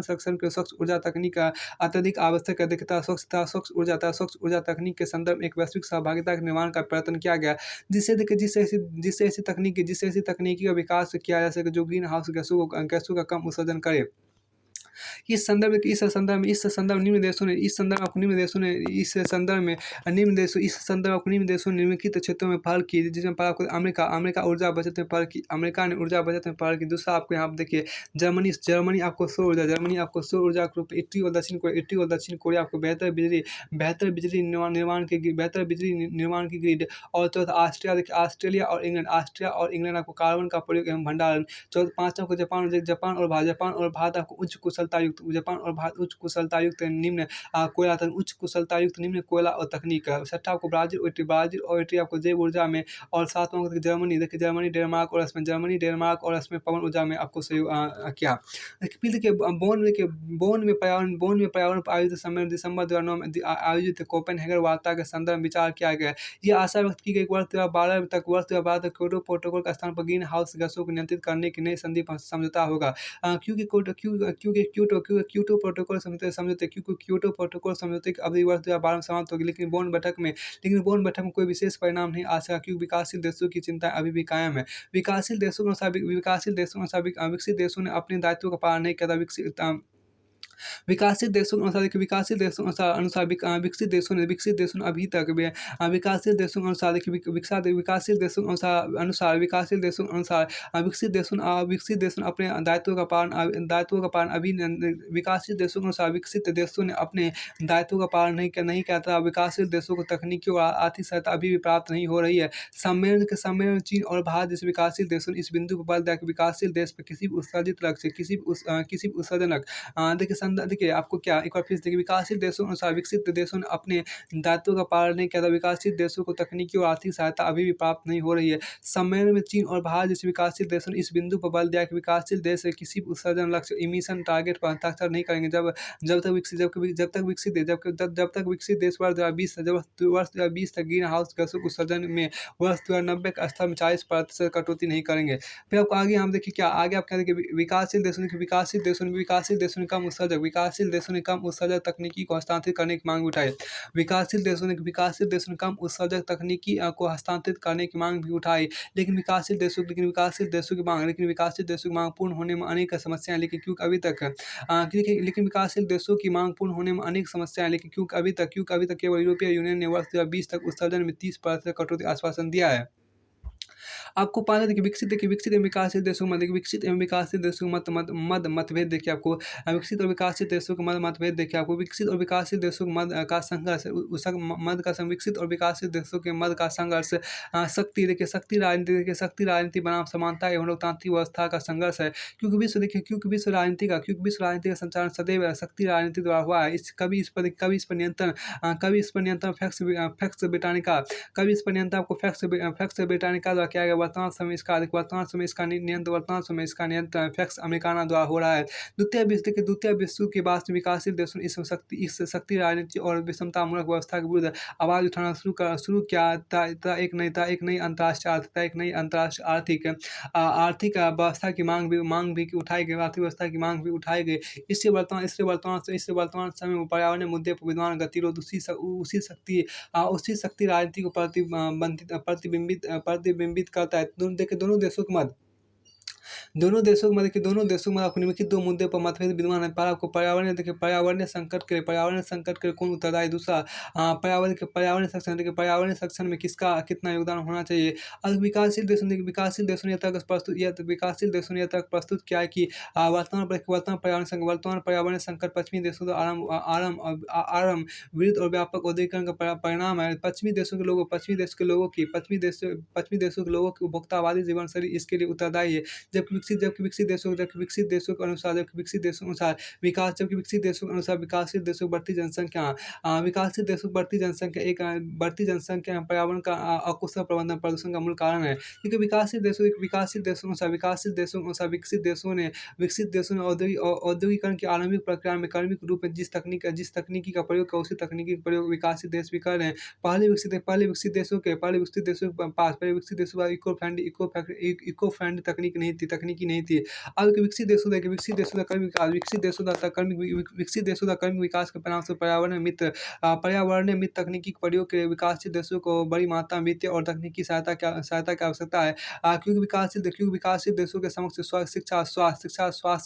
संरक्षण के स्वच्छ ऊर्जा तकनीक का अत्यधिक आवश्यक है। देखिए स्वच्छ ऊर्जा तकनीक के संदर्भ में एक वैश्विक सहभागिता के निर्माण का प्रयत्न किया गया, जिससे ऐसी तकनीकी का विकास किया जा सके जो ग्रीन हाउस गैसों का कम उत्सर्जन करे। इस संदर्भ में इस संदर्भ में इस संदर्भ निम्न देशों ने इस संदर्भ में निम्न देशों ने इस संदर्भ में निम्न देशों ने निम्नलिखित क्षेत्रों में पहल की, जिसमें पहला आपको अमेरिका ऊर्जा बचत में पहल की। अमेरिका ने ऊर्जा बचत में पहल की। दूसरा आपको यहाँ पे देखिए जर्मनी आपको सौर ऊर्जा के रूप में इटली और दक्षिण कोरिया आपको बेहतर बिजली निर्माण की ग्रिड। और चौथा ऑस्ट्रेलिया और इंग्लैंड आपको कार्बन का प्रयोग एवं भंडारण। पाँचवां को जापान और भारत आपको उच्च कुशलता युक्त निम्न कोयला और तकनीक है। छठा आपको ब्राज़ील और इटली आपको जैव ऊर्जा में। और सातवां को जर्मनी डेनमार्क और इसमें पवन ऊर्जा में आपको सहयोग किया। फिर देखिए बोन में पर्यावरण पर आयोजित सम्मेलन दिसंबर 2009 में आयोजित कोपेनहेगन वार्ता के संदर्भ में विचार किया गया। ये आशा व्यक्त की गई कि वर्ष 2012 तक क्योटो प्रोटोकॉल के स्थान पर ग्रीन हाउस गैसों को नियंत्रित करने की नई संधि पर समझौता होगा। क्योटो प्रोटोकॉल समझौते की अवधि वर्ष 2012 में समाप्त होगी, लेकिन बोन बैठक में कोई विशेष परिणाम नहीं आ सका, क्योंकि विकासशील देशों की चिंताएं अभी भी कायम है। विकसित देशों ने अपने दायित्वों का पालन नहीं किया था। विकासित देशों के अनुसार देखिए विकासित देशों के अनुसार विकसित देशों ने अभी तक विकासित देशों के अनुसार देखिए विकासित देशों के अनुसार विकासित देशों के अनुसार विकसित देशों ने अपने दायित्वों का पालन अभी विकासित देशों के अनुसार विकसित देशों ने अपने दायित्वों का पालन नहीं किया था। विकासित देशों को तकनीकी और आर्थिक सहायता अभी भी प्राप्त नहीं हो रही है। सम्मेलन में चीन और भारत जैसे विकासित देशों ने इस बिंदु पर बल दिया कि विकासशील देश पर किसी भी उत्सर्जित लक्ष्य किसी भी उत्सर्जनक देखिए आपको क्या एक बार फिर से देखिए विकासशील देशों के अनुसार विकसित देशों ने अपने दायित्वों का पालन नहीं किया था। विकासशील देशों को तकनीकी और आर्थिक सहायता अभी भी प्राप्त नहीं हो रही है। सम्मेलन में चीन और भारत जैसे विकासशील देशों ने इस बिंदु पर बल दिया कि विकासशील देश किसी भी उत्सर्जन लक्ष्य इमिशन टारगेट पर हस्ताक्षर नहीं करेंगे जब तक विकसित देश वर्ष 2020 तक ग्रीन हाउस गैसों के उत्सर्जन में वर्ष 2090 के स्तर में 40% कटौती नहीं करेंगे। फिर आपको आगे हम देखिए क्या आगे आप क्या देखिए विकासशील देशों ने कम उत्सर्जक तकनीकी को हस्तांतरित करने की मांग भी उठाई। विकासशील देशों ने कम उत्सर्जक तकनीकी को हस्तांतरित करने की मांग भी उठाई। लेकिन विकासशील देशों की मांग पूर्ण होने में अनेक समस्याएं लेकिन क्योंकि अभी तक लेकिन विकासशील देशों की मांग पूर्ण होने में अनेक समस्याएं लेकिन क्योंकि अभी तक केवल यूरोपीय यूनियन ने वर्ष 2020 तक उत्सर्जन में 30% कटौती का आश्वासन दिया है। आपको पाना देखिए विकसित एवं विकासशील देशों में देखिए विकसित एवं विकासशील देशों के मतभेद देखिए आपको विकसित और विकासशील देशों के मतभेद देखिए आपको विकसित और विकासशील देशों के मध्य का संघर्ष विकसित और विकासशील देशों के मध्य का संघर्ष शक्ति राजनीति बनाम समानता एवं लोकतांत्रिक व्यवस्था का संघर्ष है। क्योंकि विश्व राजनीति का संचालन सदैव शक्ति राजनीति द्वारा हुआ है। कभी इस पर नियंत्रण फैक्स ब्रिटानिका आपको फैक्स ब्रिटानिका द्वारा किया गया। वर्तमान समय इसका नियंत्रण फैक्स अमेरिकाना द्वारा हो रहा है। द्वितीय विश्व युद्ध के बाद से विकासशील देशों ने इस शक्ति राजनीति और विषमतामूलक व्यवस्था के विरुद्ध आवाज उठाना शुरू किया था। एक नई अंतर्राष्ट्रीय आर्थिक व्यवस्था की मांग भी उठाई गई। आर्थिक व्यवस्था की मांग भी उठाई गई। इससे वर्तमान समय में पर्यावरण मुद्दे पर विद्वान गतिरोध उसी शक्ति राजनीति को प्रतिबिंबित करता है। दोनों देशों में आपको निम्नलिखित दो मुद्दों पर मतभेद विद्यमान है। पहला आपको पर्यावरणीय संकट के लिए कौन उत्तरदायी। दूसरा पर्यावरण संरक्षण में किसका कितना योगदान होना चाहिए। अब विकासशील देशों ने यह तक प्रस्तुत किया है कि वर्तमान पर्यावरण संकट पश्चिमी देशों द्वारा आरंभ विविध और व्यापक औद्योगिकरण का परिणाम है। पश्चिमी देशों के लोगों की उपभोक्तावादी जीवन शैली इसके लिए उत्तरदायी है। जबकि विकसित देशों के अनुसार विकासशील देशों की बढ़ती जनसंख्या पर्यावरण का अकुशल प्रबंधन प्रदूषण का मूल कारण है। क्योंकि विकासशील देशों के अनुसार विकसित देशों ने औद्योगिकरण की आरंभिक प्रक्रिया में कार्मिक रूप में जिस तकनीकी का प्रयोग किया उसी तकनीकी का प्रयोग विकासशील देश भी कर रहे हैं। पहले विकसित देशों के पास इको फ्रेंडली तकनीकी नहीं थी। अब विकसित देशों का कर्मिक विकास के परिणाम से पर्यावरण मित्र तकनीकी के प्रयोग के लिए विकासशील देशों को बड़ी मात्रा में वित्तीय और तकनीकी सहायता की आवश्यकता है। क्योंकि विकासशील देशों के समक्ष स्वास्थ्य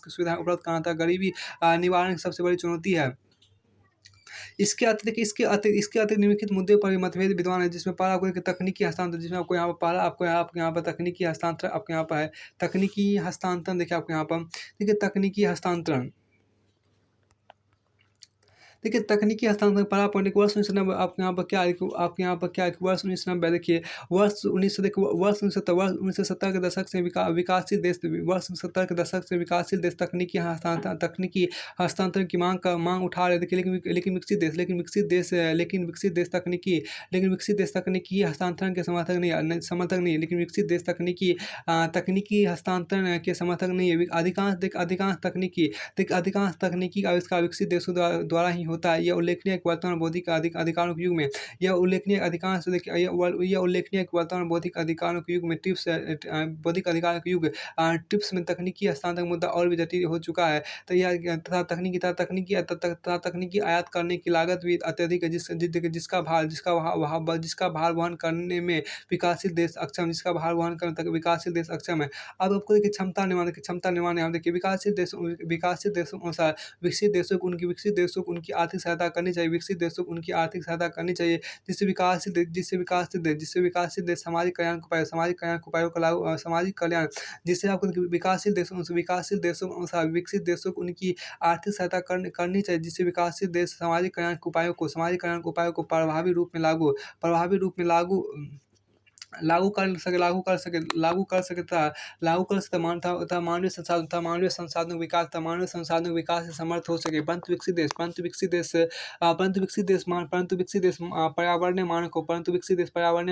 की सुविधाएं उपलब्ध कराना था गरीबी निवारण की सबसे बड़ी चुनौती है। इसके अतिरिक्त निम्नलिखित मुद्दे पर मतभेद विद्वान है। जिसमें पहला आपको तकनीकी हस्तांतरण जिसमें आपको यहाँ पर तकनीकी हस्तांतरण आपको यहाँ पर है। तकनीकी हस्तांतरण देखिए आपको यहाँ पर तकनीकी हस्तांतरण तकनीकी हस्तांतरण पहला पॉइंट वर्ष 1990 आपके यहाँ पर क्या है वर्ष 1990 देखिए वर्ष 1970 के दशक से विकासशील देश तकनीकी हस्तांतरण की मांग उठा रहे थे। लेकिन विकसित देश तकनीकी हस्तांतरण के समर्थक नहीं लेकिन विकसित देश तकनीकी हस्तांतरण के समर्थक नहीं है। अधिकांश तकनीकी आविष्कार विकसित देशों द्वारा ही होता है। यह उल्लेखनीय है कि वर्तमान बौद्धिक अधिकारों के युग में यह उल्लेखनीय अधिकांश देखिए यह उल्लेखनीय है कि वर्तमान बौद्धिक अधिकारों के युग में बौद्धिक अधिकारों के युग ट्रिप्स में तकनीकी हस्तांतरण मुद्दा और भी जटिल हो चुका है। तो यह तथा तकनीकी आयात करने की लागत भी अत्यधिक है, जिसका भार वहन करने में जिसका भार वहन करने तक विकासशील देश अक्षम है। अब आपको देखिए क्षमता निर्माण यहाँ देखिए विकासशील देशों के अनुसार विकसित देशों को उनकी आर्थिक सहायता करनी चाहिए। विकसित देशों को उनकी आर्थिक सहायता करनी चाहिए, जिससे विकासशील देश सामाजिक कल्याण के उपायों का सामाजिक कल्याण जिससे आपको देखिए विकासशील देशों के अनुसार विकसित देशों को उनकी आर्थिक सहायता करनी चाहिए, जिससे विकासशील देश सामाजिक कल्याण के उपायों को प्रभावी रूप में लागू कर सके तथा मानवीय संसाधनों के विकास से समर्थ हो सके। परंतु विकसित देश पर्यावरणीय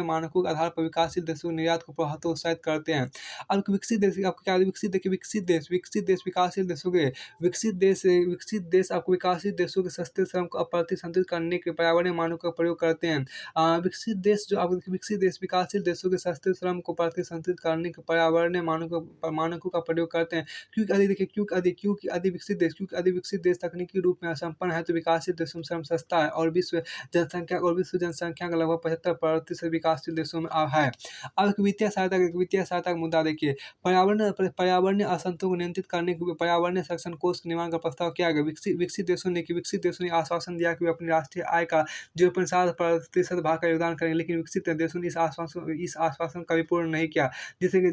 मानकों के आधार पर विकासशील देशों के निर्यात को हतोत्साहित करते हैं। अब विकसित देश आपको विकासशील देशों के सस्ते श्रम को प्रतिसंधित करने के पर्यावरणीय मानकों का प्रयोग करते हैं। विकसित देश विकासशील देशों के सस्ते श्रम को प्रतिसंधित करने के पर्यावरणीय मानकों का प्रयोग करते हैं। क्योंकि अधिक विकसित देश तकनीकी रूप में असंपन्न है, तो विकासशील देशों में श्रम सस्ता है और विश्व जनसंख्या का लगभग 75% विकासशील देशों में है। अब एक वित्तीय सहायता का मुद्दा देखिए। पर्यावरणीय असंतुलन को नियंत्रित करने के लिए पर्यावरणीय संरक्षण कोष के निर्माण का प्रस्ताव किया गया। विकसित देशों ने आश्वासन दिया कि वे अपनी राष्ट्रीय आय का 0.7% भाग का योगदान करेंगे, लेकिन विकसित देशों ने इस आश्वासन का भी पूर्ण नहीं किया, जिससे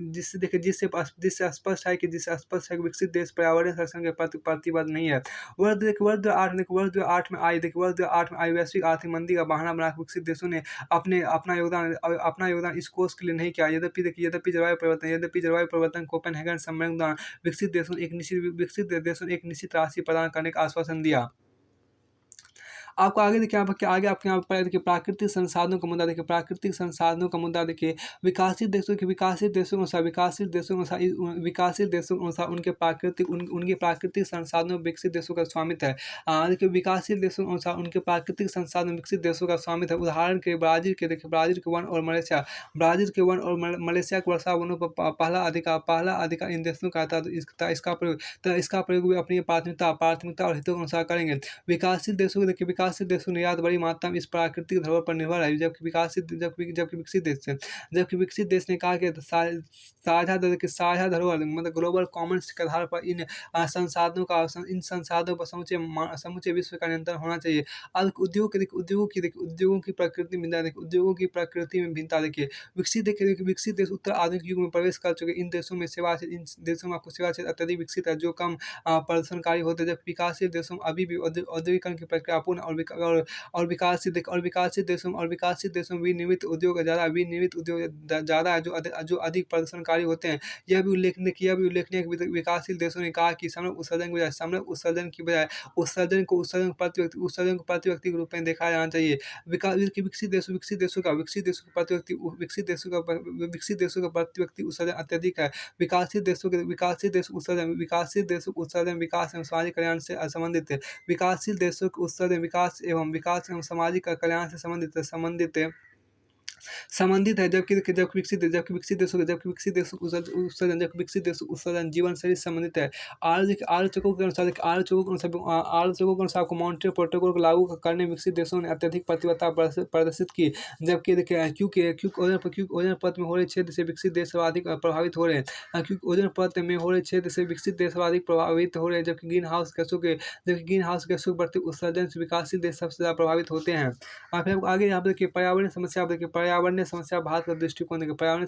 स्पष्ट है कि विकसित देश पर्यावरणीय संरक्षण के प्रति प्रतिबद्ध नहीं है। वर्ष 2008 में आई वैश्विक आर्थिक मंदी का बहाना बनाकर विकसित देशों ने अपना योगदान इस कोष के लिए नहीं किया। यद्यपि जलवायु परिवर्तन कोपेनहेगन सम्मेलन के दौरान विकसित देशों ने एक निश्चित राशि प्रदान करने का आश्वासन दिया। आपको आगे देखिए आपके यहाँ पर देखिए प्राकृतिक संसाधनों का मुद्दा देखिए। विकासशील देशों के अनुसार उनके प्राकृतिक संसाधनों विकसित देशों का स्वामित्व है। देखिए विकासशील देशों के अनुसार उनके प्राकृतिक संसाधन विकसित देशों का स्वामित्व है। उदाहरण के ब्राजील के वन और मलेशिया के वर्षा वनों पर पहला अधिकार इन देशों का था, तो इसका प्रयोग भी अपनी प्राथमिकता और हितों के अनुसार करेंगे। विकासशील देशों निर्यात बड़ी मात्रा में इस प्राकृतिक धरोहर पर निर्भर है, जबकि विकसित देश ने कहा कि साझा धरोहर मतलब ग्लोबल कॉमन्स के आधार पर इन संसाधनों पर समूचे विश्व का नियंत्रण होना चाहिए। अब उद्योगों की प्रकृति में भिन्नता देखिए। विकसित देश उत्तर आधुनिक युग में प्रवेश कर चुके। इन देशों में आपको सेवा क्षेत्र अत्यधिक विकसित है, जो कम प्रदर्शनकारी होते हैं, जबकि विकासशील देशों में अभी भी औद्योगिकरण की प्रक्रिया पूर्ण और विकासशील देशों में विनिर्मित उद्योग ज़्यादा है, जो अधिक प्रदर्शनकारी होते हैं। यह भी उल्लेखनीय है कि विकासशील देशों ने कहा कि समग्र उत्सर्जन की बजाय उत्सर्जन को प्रति व्यक्ति के रूप में देखा जाना चाहिए। विकसित देशों का प्रति व्यक्ति उत्सर्जन अत्यधिक है। विकासशील देशों उत्सर्जन विकास एवं सामाजिक कल्याण से संबंधित है। विकासशील देशों के उत्सर्जन विकास एवं सामाजिक कल्याण से संबंधित है, जबकि विकसित देशों उत्सर्जन जीवन शैली से संबंधित है। आलोचकों के अनुसार मॉन्ट्रियल प्रोटोकॉल को लागू करने में विकसित देशों ने अत्यधिक प्रतिबद्धता प्रदर्शित की, जबकि क्योंकि ओजोन परत में हो रहे छेद से विकसित देश सर्वाधिक प्रभावित हो रहे हैं। जबकि ग्रीन हाउस गैसों के बढ़ते उत्सर्जन से विकासशील देश सबसे ज़्यादा प्रभावित होते हैं। फिर आगे यहाँ पर देखिए पर्यावरणीय समस्या भारत का दृष्टिकोण देखिए। पर्यावरण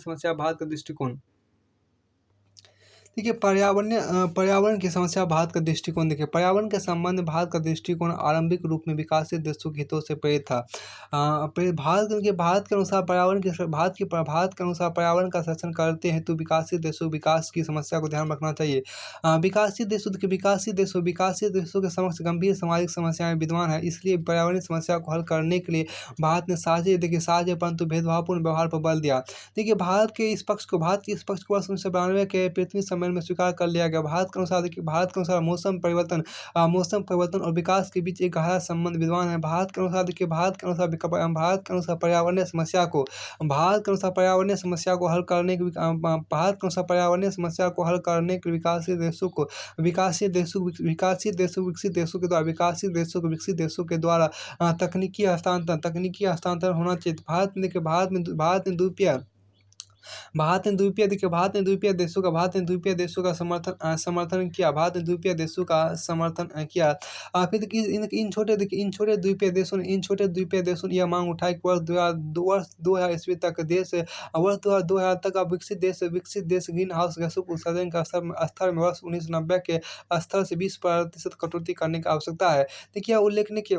की समस्या भारत का दृष्टिकोण देखिए। पर्यावरण के संबंध में भारत का दृष्टिकोण आरंभिक रूप में विकासशील देशों के हितों से प्रेरित था। भारत के अनुसार पर्यावरण का संरक्षण करते हैं तो विकासशील देशों विकास की समस्या को ध्यान रखना चाहिए। विकासशील देशों के समक्ष गंभीर सामाजिक समस्याएं विद्यमान है, इसलिए पर्यावरणीय समस्या को हल करने के लिए भारत ने साझे परंतु भेदभावपूर्ण व्यवहार पर बल दिया। देखिए भारत के इस पक्ष को वर्ष 1992 के पृथ्वी सम्मेलन सम्मेलन में स्वीकार कर लिया गया। भारत के अनुसार देखिए, भारत के अनुसार मौसम परिवर्तन और विकास के बीच एक गहरा संबंध विद्यमान है। भारत के अनुसार देखिए, भारत के अनुसार पर्यावरणीय समस्या को हल करने के भारत के अनुसार पर्यावरणीय समस्या को हल करने के विकसित देशों के द्वारा तकनीकी हस्तांतरण होना चाहिए। भारत ने द्वीपीय देशों का समर्थन किया। फिर देखिए इन छोटे द्वीपीय देशों ने यह मांग उठाई कि वर्ष 2000 ईस्वी तक अब विकसित देश ग्रीन हाउस गैसों के उत्सर्जन का स्तर में वर्ष 1990 के स्तर से 20% कटौती करने की आवश्यकता है। देखिए यह उल्लेखनीय कि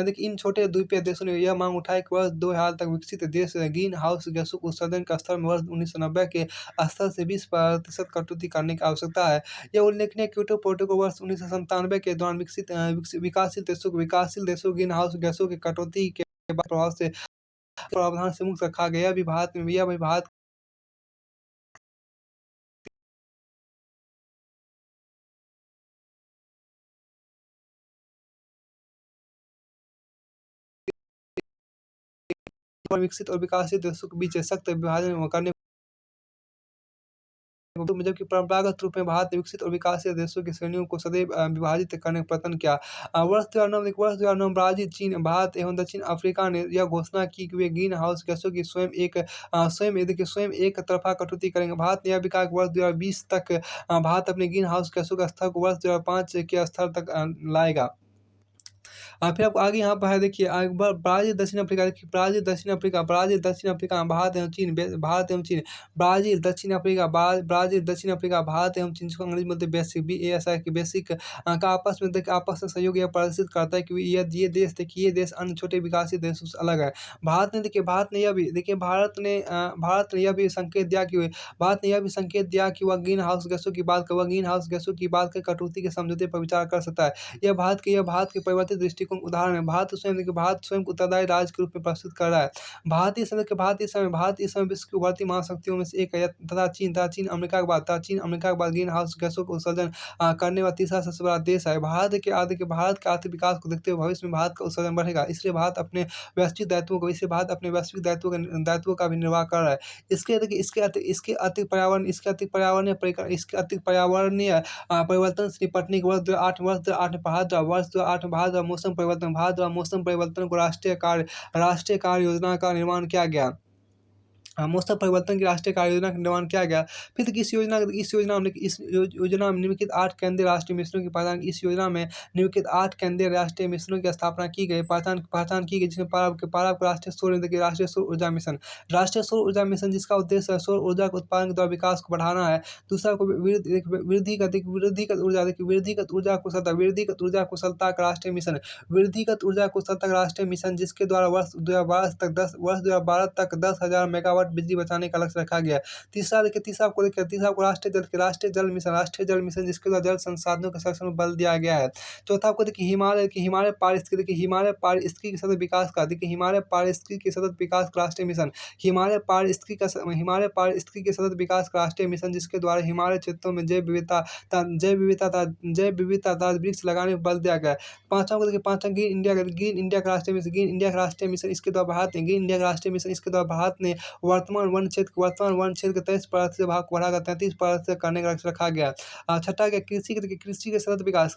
देखिए इन छोटे द्वीपीय देशों ने यह मांग उठाई कि वर्ष 2000 तक विकसित देश ग्रीन हाउस गैसों के उत्सर्जन का स्तर में वर्ष 1990 के स्तर से 20% कटौती करने की आवश्यकता है। यह उल्लेखनीय क्योटो प्रोटोकॉल वर्ष 1997 के दौरान विकासशील देशों ग्रीन हाउस गैसों की कटौती के प्रावधान से मुक्त रखा गया। यह भी भारत विकसित और विकासशील देशों के बीच सख्त विभाजन करने, जबकि परंपरागत रूप में भारत ने विकसित और विकासशील देशों की श्रेणियों को सदैव विभाजित करने का प्रयत्न किया। वर्ष 2009 ब्राजील, चीन, भारत एवं दक्षिण अफ्रीका ने यह घोषणा की कि वे ग्रीन हाउस गैसों की स्वयं एक तरफा कटौती करेंगे। भारत ने यह भी कहा कि वर्ष 2020 तक भारत अपने ग्रीन हाउस गैसों का स्तर को वर्ष 2005 के स्तर तक लाएगा। फिर आपको आगे यहाँ पर है देखिए, ब्राज़ील, दक्षिण अफ्रीका देखिए, ब्राज़ील, दक्षिण अफ्रीका, भारत एवं चीन, ब्राज़ील, दक्षिण अफ्रीका, भारत एवं चीन, जिसको अंग्रेजी में बोलते हैं बेसिक, BASI की बेसिक का आपस में सहयोग यह प्रदर्शित करता है कि ये देश अन्य छोटे विकासशील देशों से अलग है। भारत ने यह भी संकेत दिया कि वह ग्रीन हाउस गैसों की बात कर कटौती के समझौते पर विचार कर सकता है। यह भारत के परिवर्तित दृष्टिकोण का उदाहरण है। भारत स्वयं को उत्तरदायी राज्य के रूप में प्रस्तुत कर रहा है। भारत इस समय विश्व की उभरती महाशक्तियों में से एक है तथा चीन अमेरिका के बाद ग्रीन हाउस गैसों का उत्सर्जन करने वाला तीसरा सबसे बड़ा देश है। भारत के आर्थिक विकास को देखते हुए भविष्य में भारत का उत्सर्जन बढ़ेगा, इसलिए भारत अपने वैश्विक दायित्वों का भी निर्वाह कर रहा है। इसके अतिरिक्त पर्यावरणीय परिवर्तन से निपटने के वर्ष 2008 में भारत द्वारा मौसम परिवर्तन को राष्ट्रीय कार्य योजना का निर्माण किया गया। मौसम परिवर्तन की राष्ट्रीय कार्य योजना का निर्माण किया गया। फिर तक इस योजना में निम्नलिखित 8 केंद्रीय राष्ट्रीय मिशनों की पहचान इस योजना में निम्नलिखित 8 केंद्रीय राष्ट्रीय मिशनों की स्थापना की गई, पहचान की गई, जिसमें राष्ट्रीय सौर ऊर्जा मिशन, जिसका उद्देश्य सौर ऊर्जा के उत्पादन के द्वारा विकास को बढ़ाना है। दूसरा को वृद्धिगत ऊर्जा कुशलता का राष्ट्रीय मिशन, जिसके द्वारा वर्ष 2012 तक 10,000 मेगावाट बिजली बचाने का लक्ष्य रखा गया। तीसरा को राष्ट्रीय जल मिशन, जिसके द्वारा जल संसाधनों के संरक्षण पर बल दिया गया है। चौथा आपको देखिए हिमालय पारिस्थितिकी के सतत विकास का राष्ट्रीय मिशन, हिमालय पारिस्थितिकी के सतत विकास का राष्ट्रीय मिशन, जिसके द्वारा हिमालय क्षेत्रों में जैव विविधता तथा वृक्ष लगाने पर बल दिया गया है। पांचवा ग्रीन इंडिया का राष्ट्रीय मिशन, इसके द्वारा भारत ने वर्तमान वन क्षेत्र के 23% भाग को बढ़ाकर 33% करने का लक्ष्य रखा गया। छठा गया कृषि के सतत विकास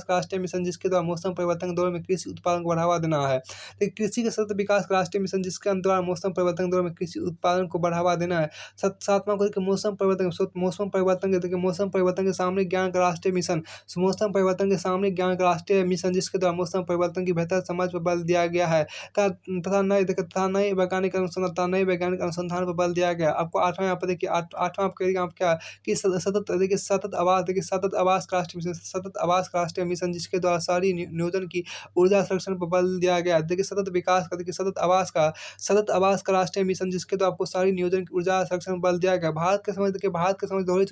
का राष्ट्रीय मिशन, जिसके द्वारा मौसम परिवर्तन के दौर में कृषि उत्पादन को बढ़ावा देना है। कृषि के सतत विकास का राष्ट्रीय मिशन, जिसके द्वारा मौसम परिवर्तन के दौर में कृषि उत्पादन को बढ़ावा देना है। सातवां को मौसम परिवर्तन के सामरिक ज्ञान का राष्ट्रीय मिशन, जिसके द्वारा मौसम परिवर्तन की बेहतर समझ पर बल दिया गया है तथा नए वैज्ञानिक अनुसंधान पर बल दिया गया। आपको आठवां यहाँ पर देखिए, आप क्या कि सतत आवास का राष्ट्रीय मिशन, जिसके द्वारा शहरी नियोजन की ऊर्जा संरक्षण पर बल दिया गया। देखिए सतत आवास का राष्ट्रीय मिशन, जिसके द्वारा आपको शहरी नियोजन की ऊर्जा संरक्षण पर बल दिया गया। भारत के समक्ष दोहरी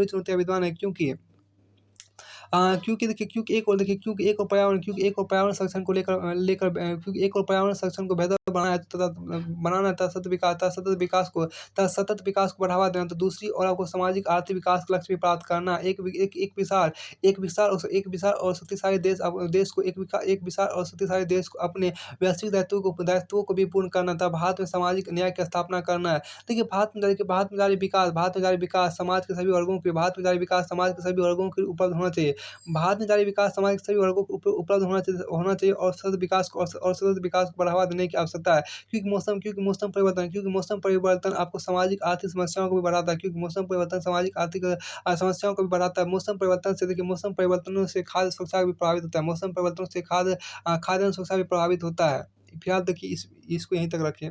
चुनौतियां विद्यमान है, क्योंकि क्योंकि एक और पर्यावरण संरक्षण को क्योंकि एक और पर्यावरण संरक्षण को बेहतर बनाना तथा सतत विकास को बढ़ावा देना, तो दूसरी ओर आपको सामाजिक आर्थिक विकास का लक्ष्य भी प्राप्त करना है। एक विशाल और शक्तिशाली देश को एक विशाल और शक्तिशाली देश को अपने वैश्विक दायित्वों को भी पूर्ण करना था। भारत में सामाजिक न्याय की स्थापना करना है। देखिए भारत में जारी विकास समाज के सभी वर्गों के उपलब्ध होना चाहिए। भारत में जारी विकास समाज के सभी वर्गों को उपलब्ध होना चाहिए और सतत विकास को बढ़ावा देने की आवश्यकता है। क्योंकि मौसम परिवर्तन आपको सामाजिक आर्थिक समस्याओं को भी बढ़ाता है। क्योंकि मौसम परिवर्तन सामाजिक आर्थिक समस्याओं को भी बढ़ाता है। मौसम परिवर्तनों से खाद्य सुरक्षा भी प्रभावित होता है। मौसम परिवर्तनों से खाद्यान्न सुरक्षा भी प्रभावित होता है। फिलहाल देखिए इसको यहीं तक रखें।